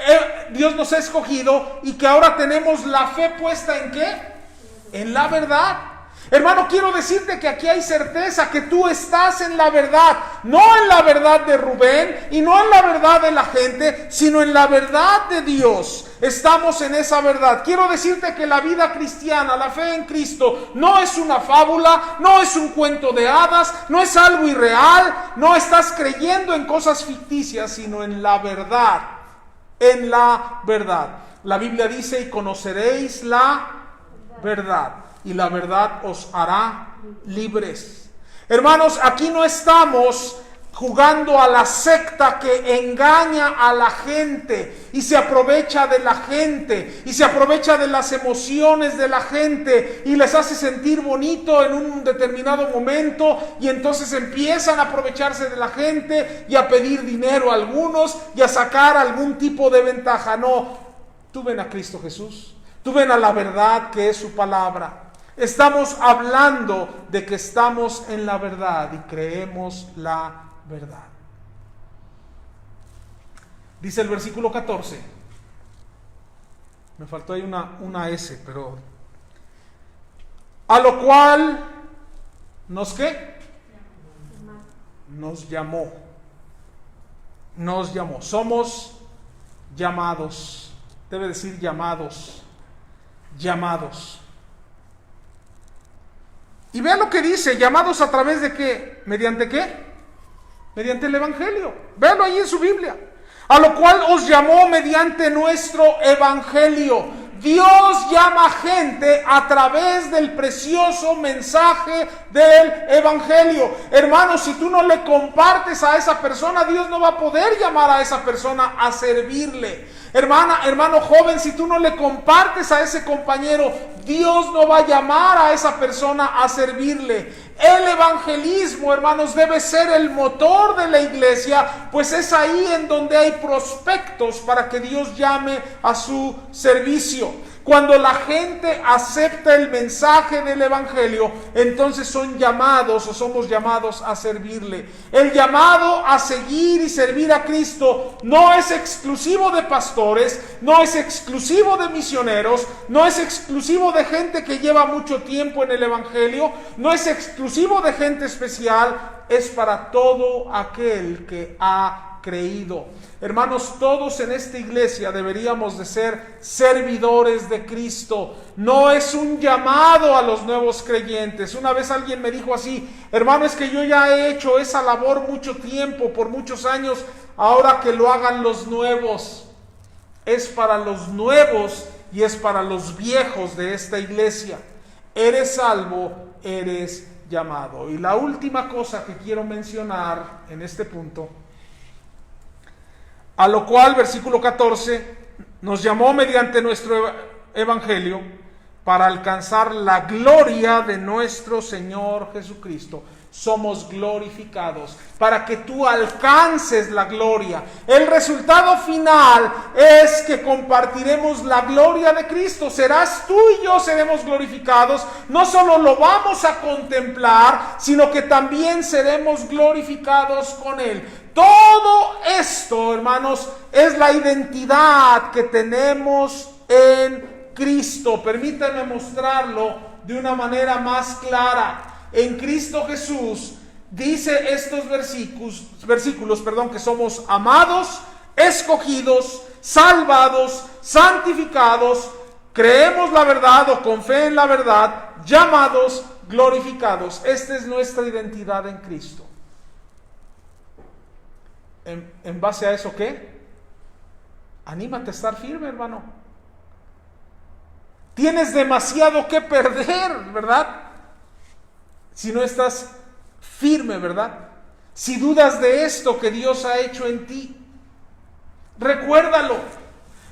Dios nos ha escogido y que ahora tenemos la fe puesta ¿en qué? En la verdad. Hermano, quiero decirte que aquí hay certeza que tú estás en la verdad, no en la verdad de Rubén y no en la verdad de la gente, sino en la verdad de Dios. Estamos en esa verdad. Quiero decirte que la vida cristiana, la fe en Cristo, no es una fábula, no es un cuento de hadas, no es algo irreal, no estás creyendo en cosas ficticias, sino en la verdad, en la verdad. La Biblia dice: y conoceréis la verdad, y la verdad os hará libres. Hermanos, aquí no estamos jugando a la secta que engaña a la gente y se aprovecha de la gente y se aprovecha de las emociones de la gente y les hace sentir bonito en un determinado momento, y entonces empiezan a aprovecharse de la gente y a pedir dinero a algunos y a sacar algún tipo de ventaja. No, tú ven a Cristo Jesús, tú ven a la verdad que es su palabra. Estamos hablando de que estamos en la verdad y creemos la verdad. Dice el versículo 14. Me faltó ahí una S, pero a lo cual ¿nos qué? Nos llamó. Nos llamó. Somos llamados. Debe decir llamados. Llamados. Y vean lo que dice: llamados a través de qué, mediante qué, mediante el evangelio. Véanlo ahí en su Biblia. A lo cual os llamó mediante nuestro evangelio. Dios llama gente a través del precioso mensaje del evangelio. Hermano, si tú no le compartes a esa persona, Dios no va a poder llamar a esa persona a servirle. Hermano joven, si tú no le compartes a ese compañero, Dios no va a llamar a esa persona a servirle. El evangelismo, hermanos, debe ser el motor de la iglesia, pues es ahí en donde hay prospectos para que Dios llame a su servicio. Cuando la gente acepta el mensaje del evangelio, entonces son llamados o somos llamados a servirle. El llamado a seguir y servir a Cristo no es exclusivo de pastores, no es exclusivo de misioneros, no es exclusivo de gente que lleva mucho tiempo en el evangelio, no es exclusivo de gente especial, es para todo aquel que ha creído. Hermanos, todos en esta iglesia deberíamos de ser servidores de Cristo. No es un llamado a los nuevos creyentes. Una vez alguien me dijo así: hermano, es que yo ya he hecho esa labor mucho tiempo, por muchos años, ahora que lo hagan los nuevos. Es para los nuevos y es para los viejos de esta iglesia. Eres salvo, eres llamado. Y la última cosa que quiero mencionar en este punto: a lo cual, versículo 14, nos llamó mediante nuestro evangelio para alcanzar la gloria de nuestro Señor Jesucristo. Somos glorificados para que tú alcances la gloria. El resultado final es que compartiremos la gloria de Cristo. Serás tú y yo, seremos glorificados. No solo lo vamos a contemplar, sino que también seremos glorificados con Él. Todo esto, hermanos, es la identidad que tenemos en Cristo. Permítanme mostrarlo de una manera más clara. En Cristo Jesús dice estos versículos, que somos amados, escogidos, salvados, santificados, creemos la verdad o con fe en la verdad, llamados, glorificados. Esta es nuestra identidad en Cristo. ¿En base a eso qué? Anímate a estar firme, hermano. Tienes demasiado que perder, ¿verdad? Si no estás firme, ¿verdad? Si dudas de esto que Dios ha hecho en ti, recuérdalo,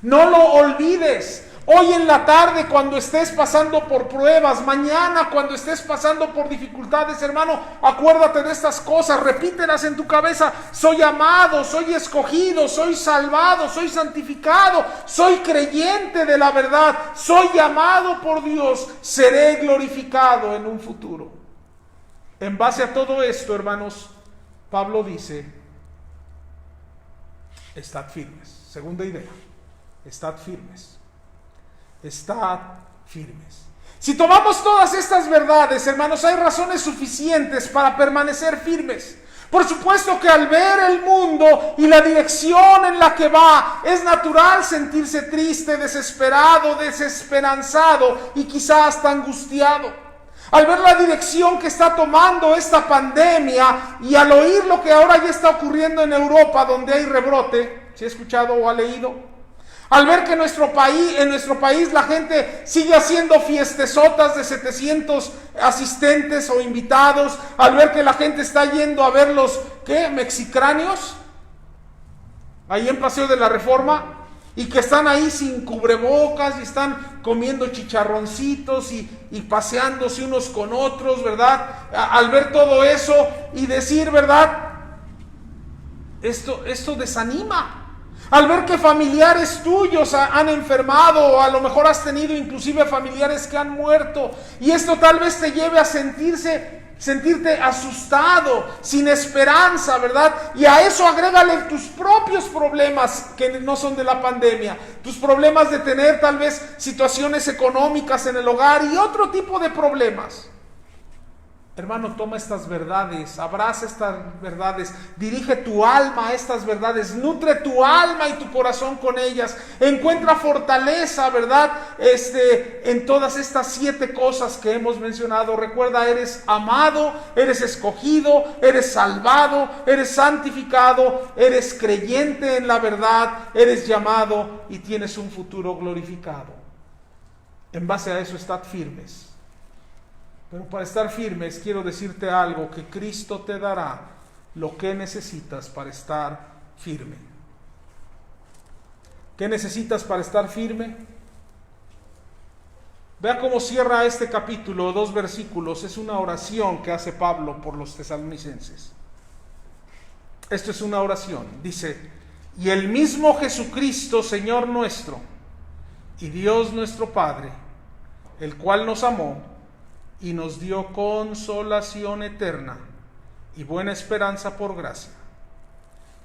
no lo olvides. Hoy en la tarde, cuando estés pasando por pruebas, mañana cuando estés pasando por dificultades, hermano, acuérdate de estas cosas, repítelas en tu cabeza: soy amado, soy escogido, soy salvado, soy santificado, soy creyente de la verdad, soy llamado por Dios, seré glorificado en un futuro. En base a todo esto, hermanos, Pablo dice: estad firmes. Segunda idea: estad firmes. Estad firmes. Si tomamos todas estas verdades, hermanos, hay razones suficientes para permanecer firmes. Por supuesto que al ver el mundo y la dirección en la que va, es natural sentirse triste, desesperado, desesperanzado y quizás hasta angustiado. Al ver la dirección que está tomando esta pandemia y al oír lo que ahora ya está ocurriendo en Europa, donde hay rebrote, ¿se ha escuchado o ha leído? Al ver que en nuestro país la gente sigue haciendo fiestesotas de 700 asistentes o invitados, al ver que la gente está yendo a ver los, mexicráneos, ahí en Paseo de la Reforma, y que están ahí sin cubrebocas y están comiendo chicharroncitos y paseándose unos con otros, ¿verdad? Al ver todo eso y decir, ¿verdad? Esto desanima. Al ver que familiares tuyos han enfermado, o a lo mejor has tenido inclusive familiares que han muerto, y esto tal vez te lleve a sentirte asustado, sin esperanza, ¿verdad? Y a eso agrégale tus propios problemas que no son de la pandemia, tus problemas de tener tal vez situaciones económicas en el hogar y otro tipo de problemas. Hermano, toma estas verdades, abraza estas verdades, dirige tu alma a estas verdades, nutre tu alma y tu corazón con ellas, encuentra fortaleza, ¿verdad? En todas estas 7 cosas que hemos mencionado. Recuerda, eres amado, eres escogido, eres salvado, eres santificado, eres creyente en la verdad, eres llamado y tienes un futuro glorificado. En base a eso, estad firmes. Pero para estar firmes, quiero decirte algo, que Cristo te dará lo que necesitas para estar firme. ¿Qué necesitas para estar firme? Vea cómo cierra este capítulo, 2 versículos. Es una oración que hace Pablo por los tesalonicenses. Esto es una oración. Dice: y el mismo Jesucristo, Señor nuestro, y Dios nuestro Padre, el cual nos amó y nos dio consolación eterna y buena esperanza por gracia,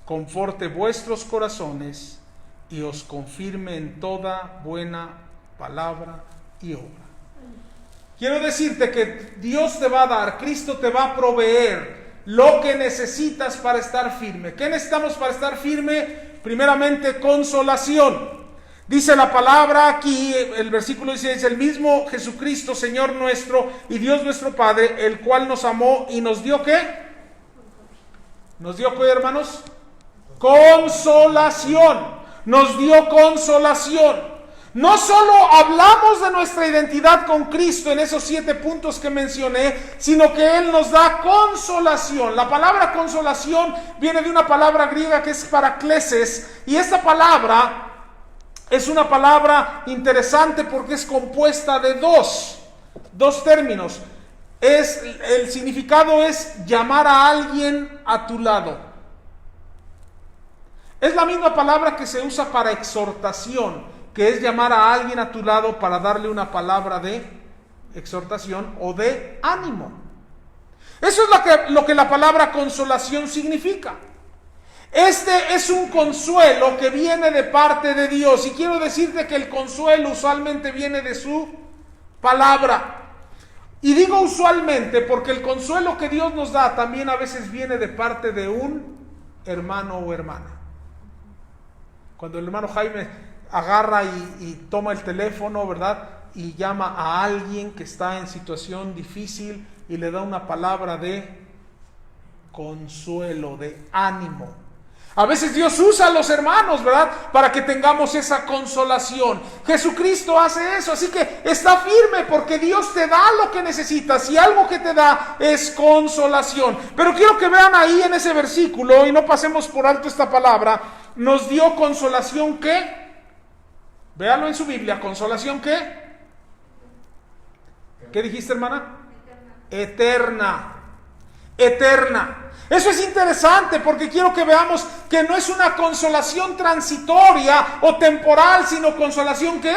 conforte vuestros corazones y os confirme en toda buena palabra y obra. Quiero decirte que Dios te va a dar, Cristo te va a proveer lo que necesitas para estar firme. ¿Qué necesitamos para estar firme? Primeramente, consolación. Dice la palabra aquí, el versículo dice: es el mismo Jesucristo, Señor nuestro y Dios nuestro Padre, el cual nos amó y nos dio ¿qué? ¿Nos dio qué, hermanos? Consolación. Nos dio consolación. No solo hablamos de nuestra identidad con Cristo en esos 7 puntos que mencioné, sino que Él nos da consolación. La palabra consolación viene de una palabra griega que es parakleses, y esta palabra es una palabra interesante porque es compuesta de dos términos. El significado es llamar a alguien a tu lado. Es la misma palabra que se usa para exhortación, que es llamar a alguien a tu lado para darle una palabra de exhortación o de ánimo. Eso es lo que la palabra consolación significa. Este es un consuelo que viene de parte de Dios, y quiero decirte que el consuelo usualmente viene de su palabra. Y digo usualmente porque el consuelo que Dios nos da también a veces viene de parte de un hermano o hermana. Cuando el hermano Jaime agarra y toma el teléfono, ¿verdad? Y llama a alguien que está en situación difícil y le da una palabra de consuelo, de ánimo. A veces Dios usa a los hermanos, ¿verdad?, para que tengamos esa consolación. Jesucristo hace eso, así que está firme porque Dios te da lo que necesitas, y algo que te da es consolación. Pero quiero que vean ahí en ese versículo, y no pasemos por alto esta palabra, nos dio consolación ¿qué? Véalo en su Biblia, consolación ¿qué? ¿Qué dijiste, hermana? Eterna. Eterna. Eso es interesante porque quiero que veamos que no es una consolación transitoria o temporal, sino consolación ¿qué?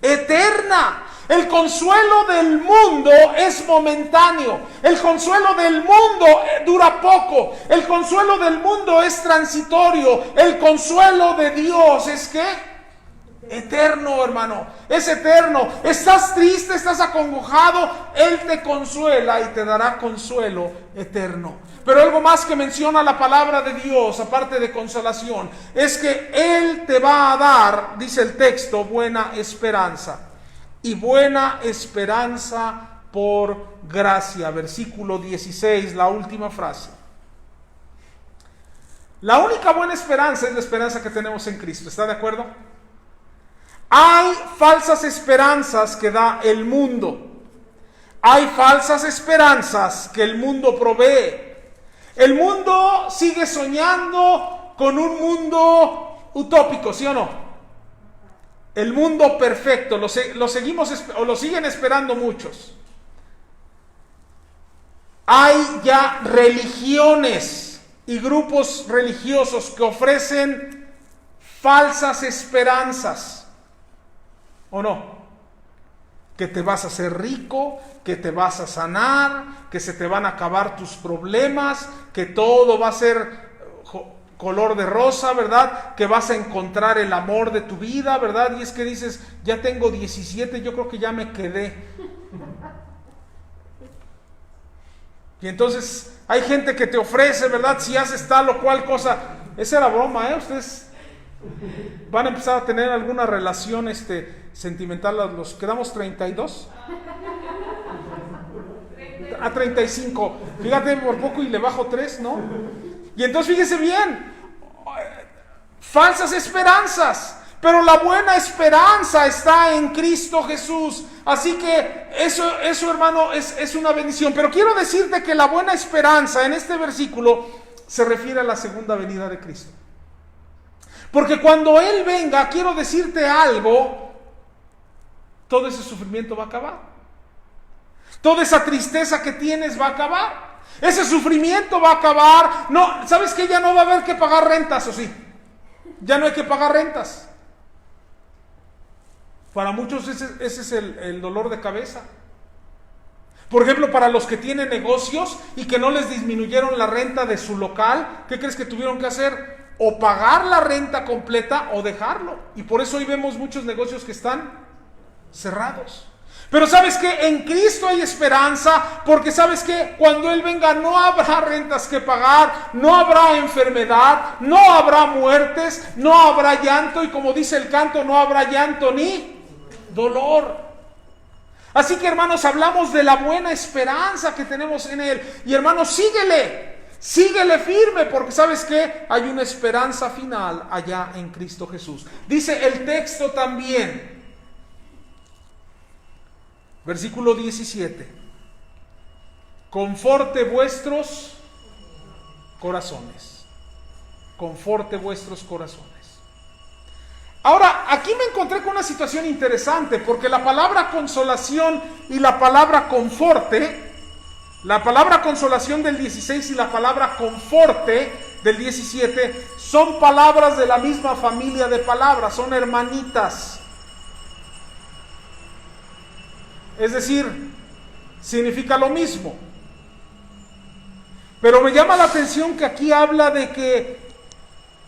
Eterna. El consuelo del mundo es momentáneo. El consuelo del mundo dura poco. El consuelo del mundo es transitorio. El consuelo de Dios es ¿qué? Eterno, hermano, es eterno. Estás triste, estás acongojado, Él te consuela y te dará consuelo eterno. Pero algo más que menciona la palabra de Dios, aparte de consolación, es que Él te va a dar, dice el texto, buena esperanza. Y buena esperanza por gracia. Versículo 16, la última frase. La única buena esperanza es la esperanza que tenemos en Cristo. ¿Está de acuerdo? Hay falsas esperanzas que da el mundo. Hay falsas esperanzas que el mundo provee. El mundo sigue soñando con un mundo utópico, ¿sí o no? El mundo perfecto, lo seguimos o lo siguen esperando muchos. Hay ya religiones y grupos religiosos que ofrecen falsas esperanzas. ¿O no? Que te vas a hacer rico, que te vas a sanar, que se te van a acabar tus problemas, que todo va a ser color de rosa, ¿verdad? Que vas a encontrar el amor de tu vida, ¿verdad? Y es que dices, ya tengo 17, yo creo que ya me quedé. Y entonces hay gente que te ofrece, ¿verdad? Si haces tal o cual cosa. Esa era broma, ¿eh? Ustedes van a empezar a tener alguna relación sentimental. ¿Los quedamos 32? A 35. Fíjate, por poco y le bajo 3, ¿no? Y entonces fíjese bien, falsas esperanzas, pero la buena esperanza está en Cristo Jesús. Así que eso hermano, es una bendición. Pero quiero decirte que la buena esperanza en este versículo se refiere a la segunda venida de Cristo. Porque cuando Él venga, quiero decirte algo, todo ese sufrimiento va a acabar. Toda esa tristeza que tienes va a acabar. Ese sufrimiento va a acabar. No, ¿sabes qué? Ya no va a haber que pagar rentas, ¿o sí? Ya no hay que pagar rentas. Para muchos ese es el dolor de cabeza. Por ejemplo, para los que tienen negocios y que no les disminuyeron la renta de su local, ¿qué crees que tuvieron que hacer? O pagar la renta completa o dejarlo. Y por eso hoy vemos muchos negocios que están cerrados. Pero ¿sabes qué? En Cristo hay esperanza, porque ¿sabes qué? Cuando Él venga no habrá rentas que pagar, no habrá enfermedad, no habrá muertes, no habrá llanto, y como dice el canto, no habrá llanto ni dolor. Así que, hermanos, hablamos de la buena esperanza que tenemos en Él. Y hermanos, síguele firme, porque ¿sabes qué? Hay una esperanza final allá en Cristo Jesús. Dice el texto también, versículo 17: conforte vuestros corazones. Conforte vuestros corazones. Ahora, aquí me encontré con una situación interesante, porque la palabra consolación y la palabra conforte, la palabra consolación del 16 y la palabra conforte del 17, son palabras de la misma familia de palabras, son hermanitas. Es decir, significa lo mismo. Pero me llama la atención que aquí habla de que,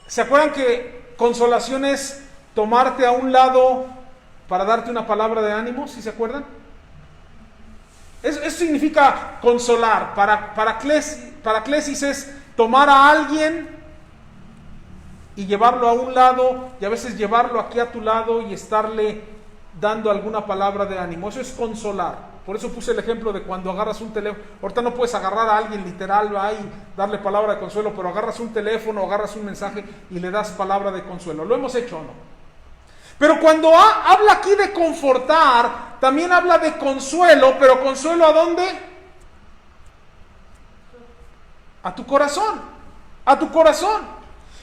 ¿se acuerdan que consolación es tomarte a un lado para darte una palabra de ánimo? ¿Sí se acuerdan? Eso significa consolar. Paraclesis es tomar a alguien y llevarlo a un lado, y a veces llevarlo aquí a tu lado y estarle dando alguna palabra de ánimo. Eso es consolar. Por eso puse el ejemplo de cuando agarras un teléfono. Ahorita no puedes agarrar a alguien literal, va, y darle palabra de consuelo, pero agarras un teléfono, agarras un mensaje y le das palabra de consuelo. ¿Lo hemos hecho o no? Pero cuando habla aquí de confortar, también habla de consuelo, pero consuelo ¿a dónde? A tu corazón. A tu corazón.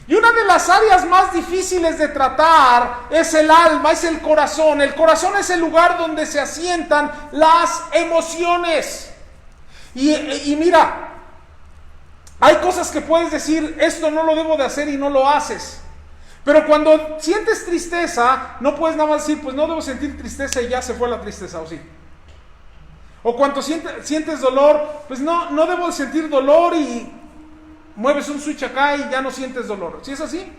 Y una de las áreas más difíciles de tratar es el alma, es el corazón. El corazón es el lugar donde se asientan las emociones. Y mira, hay cosas que puedes decir, esto no lo debo de hacer, y no lo haces. Pero cuando sientes tristeza, no puedes nada más decir, pues no debo sentir tristeza y ya se fue la tristeza, ¿o sí? O cuando sientes dolor, pues no debo de sentir dolor, y mueves un switch acá y ya no sientes dolor. ¿Sí es así?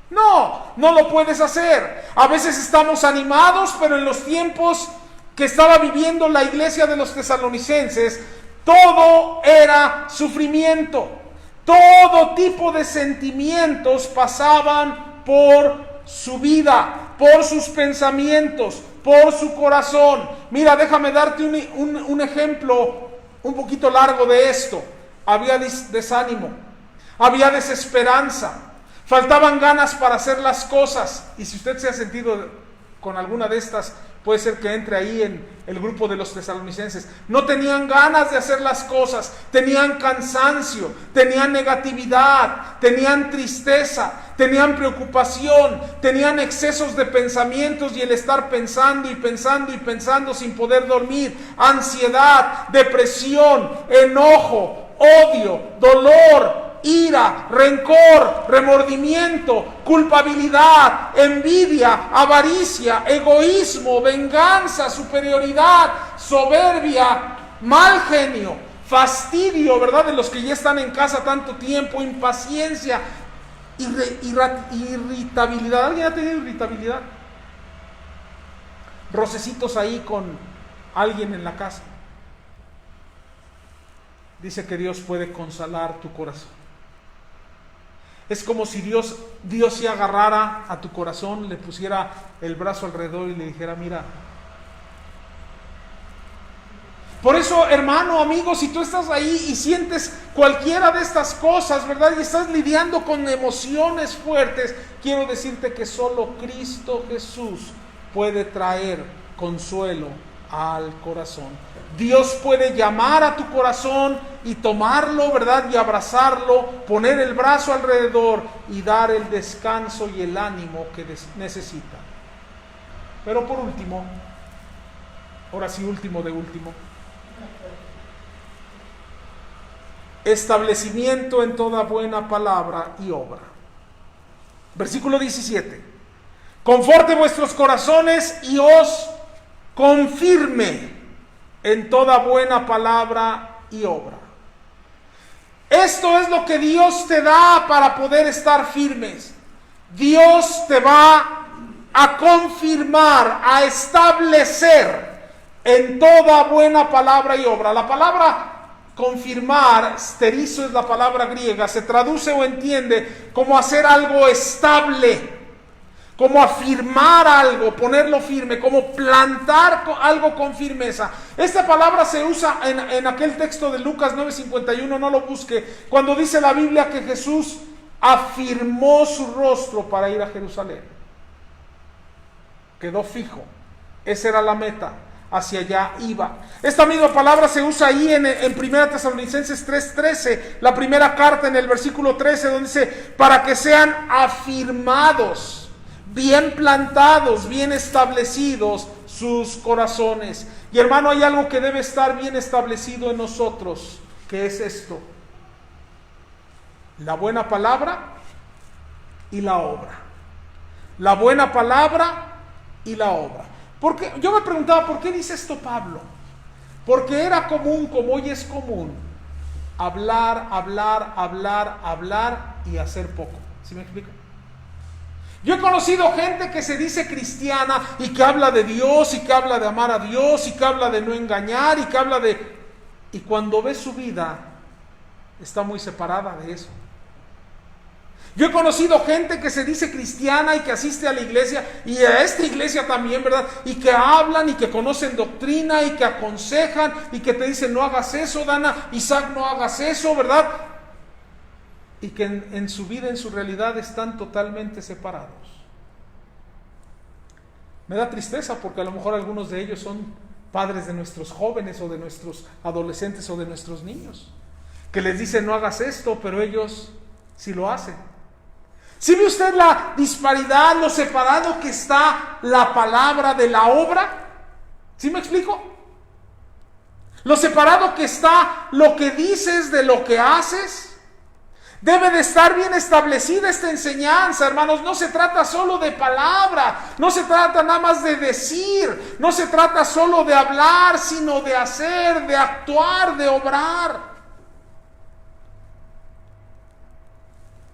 No lo puedes hacer. A veces estamos animados, pero en los tiempos que estaba viviendo la iglesia de los tesalonicenses, todo era sufrimiento. Todo tipo de sentimientos pasaban por su vida, por sus pensamientos, por su corazón. Mira, déjame darte un ejemplo un poquito largo de esto. Había desánimo, había desesperanza, faltaban ganas para hacer las cosas. Y si usted se ha sentido con alguna de estas, puede ser que entre ahí en el grupo de los tesalonicenses. No tenían ganas de hacer las cosas, tenían cansancio, tenían negatividad, tenían tristeza, tenían preocupación, tenían excesos de pensamientos y el estar pensando y pensando y pensando sin poder dormir, ansiedad, depresión, enojo, odio, dolor, ira, rencor, remordimiento, culpabilidad, envidia, avaricia, egoísmo, venganza, superioridad, soberbia, mal genio, fastidio, ¿verdad? De los que ya están en casa tanto tiempo, impaciencia, irritabilidad. ¿Alguien ha tenido irritabilidad? Rocecitos ahí con alguien en la casa. Dice que Dios puede consolar tu corazón. Es como si Dios se agarrara a tu corazón, le pusiera el brazo alrededor y le dijera, mira. Por eso, hermano, amigo, si tú estás ahí y sientes cualquiera de estas cosas, ¿verdad? Y estás lidiando con emociones fuertes, quiero decirte que solo Cristo Jesús puede traer consuelo al corazón. Dios puede llamar a tu corazón y tomarlo, ¿verdad? Y abrazarlo, poner el brazo alrededor y dar el descanso y el ánimo que necesita. Pero por último, ahora sí último de último, establecimiento en toda buena palabra y obra. Versículo 17. Conforte vuestros corazones y os confirme en toda buena palabra y obra. Esto es lo que Dios te da para poder estar firmes. Dios te va a confirmar, a establecer en toda buena palabra y obra. La palabra confirmar, sterizo es la palabra griega, se traduce o entiende como hacer algo estable, como afirmar algo, ponerlo firme, como plantar algo con firmeza. Esta palabra se usa en aquel texto de Lucas 9:51, no lo busque, cuando dice la Biblia que Jesús afirmó su rostro para ir a Jerusalén. Quedó fijo, esa era la meta, hacia allá iba. Esta misma palabra se usa ahí en 1 Tesalonicenses 3:13, la primera carta, en el versículo 13, donde dice, para que sean afirmados, bien plantados, bien establecidos sus corazones. Y hermano, hay algo que debe estar bien establecido en nosotros, que es esto: la buena palabra y la obra. La buena palabra y la obra. Porque yo me preguntaba, ¿por qué dice esto Pablo? Porque era común, como hoy es común, hablar y hacer poco. ¿Sí me explico? Yo he conocido gente que se dice cristiana y que habla de Dios y que habla de amar a Dios y que habla de no engañar y que habla de... Y cuando ve su vida, está muy separada de eso. Yo he conocido gente que se dice cristiana y que asiste a la iglesia y a esta iglesia también, ¿verdad? Y que hablan y que conocen doctrina y que aconsejan y que te dicen no hagas eso, Dana, Isaac, no hagas eso, ¿verdad? Y que en su vida, en su realidad están totalmente separados. Me da tristeza porque a lo mejor algunos de ellos son padres de nuestros jóvenes o de nuestros adolescentes o de nuestros niños, que les dicen no hagas esto, pero ellos sí lo hacen. ¿Sí ve usted la disparidad, lo separado que está la palabra de la obra? ¿Sí me explico? Lo separado que está lo que dices de lo que haces. Debe de estar bien establecida esta enseñanza, hermanos. No se trata solo de palabra, no se trata nada más de decir, no se trata solo de hablar, sino de hacer, de actuar, de obrar.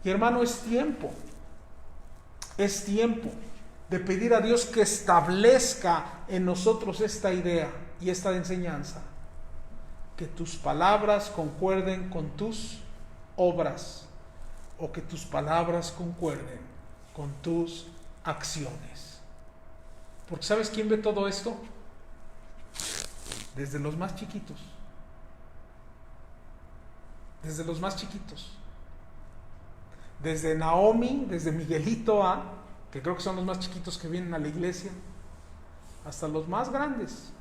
Y hermano, es tiempo Es tiempo de pedir a Dios que establezca en nosotros esta idea y esta enseñanza. Que tus palabras concuerden con tus obras, o que tus palabras concuerden con tus acciones. Porque ¿sabes quién ve todo esto? Desde los más chiquitos. Desde los más chiquitos. Desde Naomi, desde Miguelito A, que creo que son los más chiquitos que vienen a la iglesia, hasta los más grandes.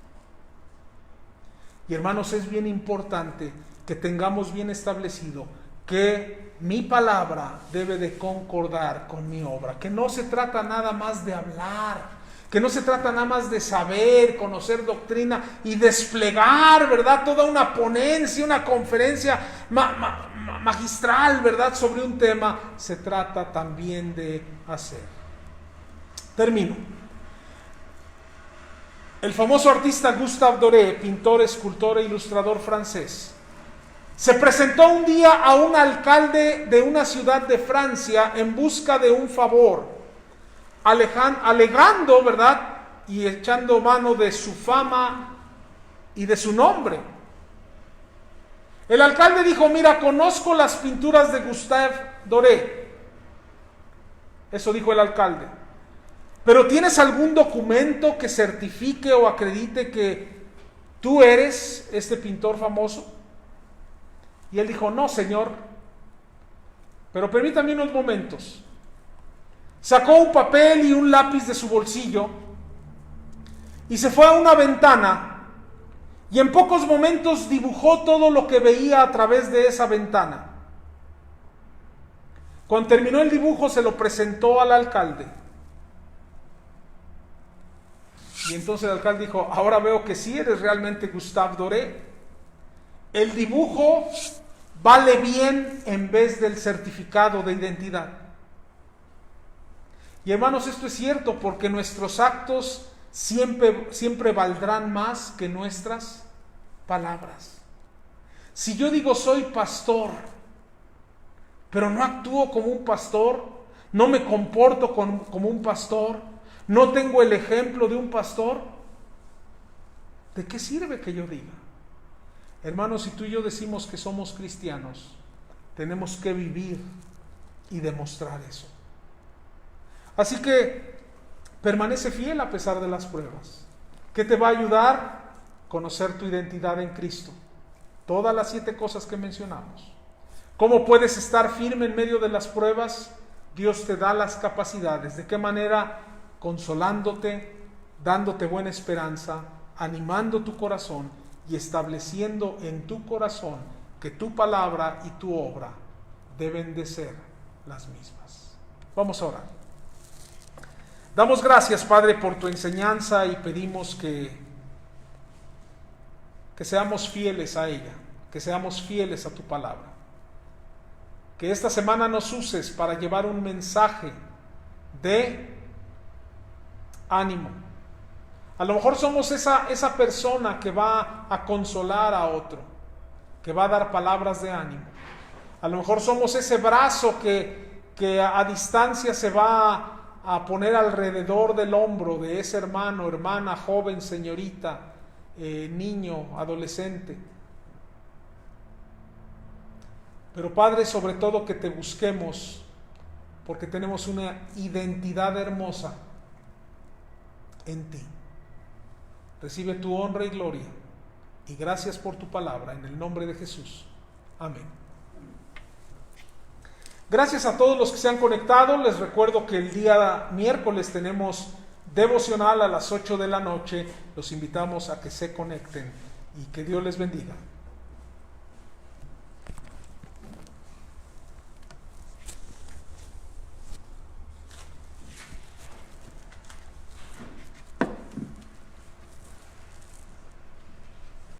Y hermanos, es bien importante que tengamos bien establecido que mi palabra debe de concordar con mi obra, que no se trata nada más de hablar, que no se trata nada más de saber, conocer doctrina y desplegar, ¿verdad?, toda una ponencia, una conferencia magistral, ¿verdad?, sobre un tema. Se trata también de hacer. Termino. El famoso artista Gustave Doré, pintor, escultor e ilustrador francés, se presentó un día a un alcalde de una ciudad de Francia en busca de un favor, alegando, ¿verdad?, y echando mano de su fama y de su nombre. El alcalde dijo: mira, conozco las pinturas de Gustave Doré. Eso dijo el alcalde. ¿Pero tienes algún documento que certifique o acredite que tú eres este pintor famoso? Y él dijo: no, señor, pero permítame unos momentos. Sacó un papel y un lápiz de su bolsillo y se fue a una ventana y en pocos momentos dibujó todo lo que veía a través de esa ventana. Cuando terminó el dibujo, se lo presentó al alcalde. Y entonces el alcalde dijo: ahora veo que sí eres realmente Gustave Doré. El dibujo vale bien en vez del certificado de identidad. Y hermanos, esto es cierto, porque nuestros actos siempre valdrán más que nuestras palabras. Si yo digo soy pastor, pero no actúo como un pastor, no me comporto como un pastor, no tengo el ejemplo de un pastor, ¿de qué sirve que yo diga? Hermanos, si tú y yo decimos que somos cristianos, tenemos que vivir y demostrar eso. Así que permanece fiel a pesar de las pruebas. ¿Qué te va a ayudar? Conocer tu identidad en Cristo. Todas las 7 cosas que mencionamos. ¿Cómo puedes estar firme en medio de las pruebas? Dios te da las capacidades. ¿De qué manera? Consolándote, dándote buena esperanza, animando tu corazón y estableciendo en tu corazón que tu palabra y tu obra deben de ser las mismas. Vamos a orar. Damos gracias, Padre, por tu enseñanza y pedimos que seamos fieles a ella, que seamos fieles a tu palabra. Que esta semana nos uses para llevar un mensaje de ánimo. A lo mejor somos esa persona que va a consolar a otro, que va a dar palabras de ánimo. A lo mejor somos ese brazo que a distancia se va a poner alrededor del hombro de ese hermano, hermana, joven, señorita, niño, adolescente. Pero Padre, sobre todo que te busquemos, porque tenemos una identidad hermosa en ti. Recibe tu honra y gloria, y gracias por tu palabra, en el nombre de Jesús. Amén. Gracias a todos los que se han conectado. Les recuerdo que el día miércoles tenemos devocional a las 8 de la noche. Los invitamos a que se conecten y que Dios les bendiga.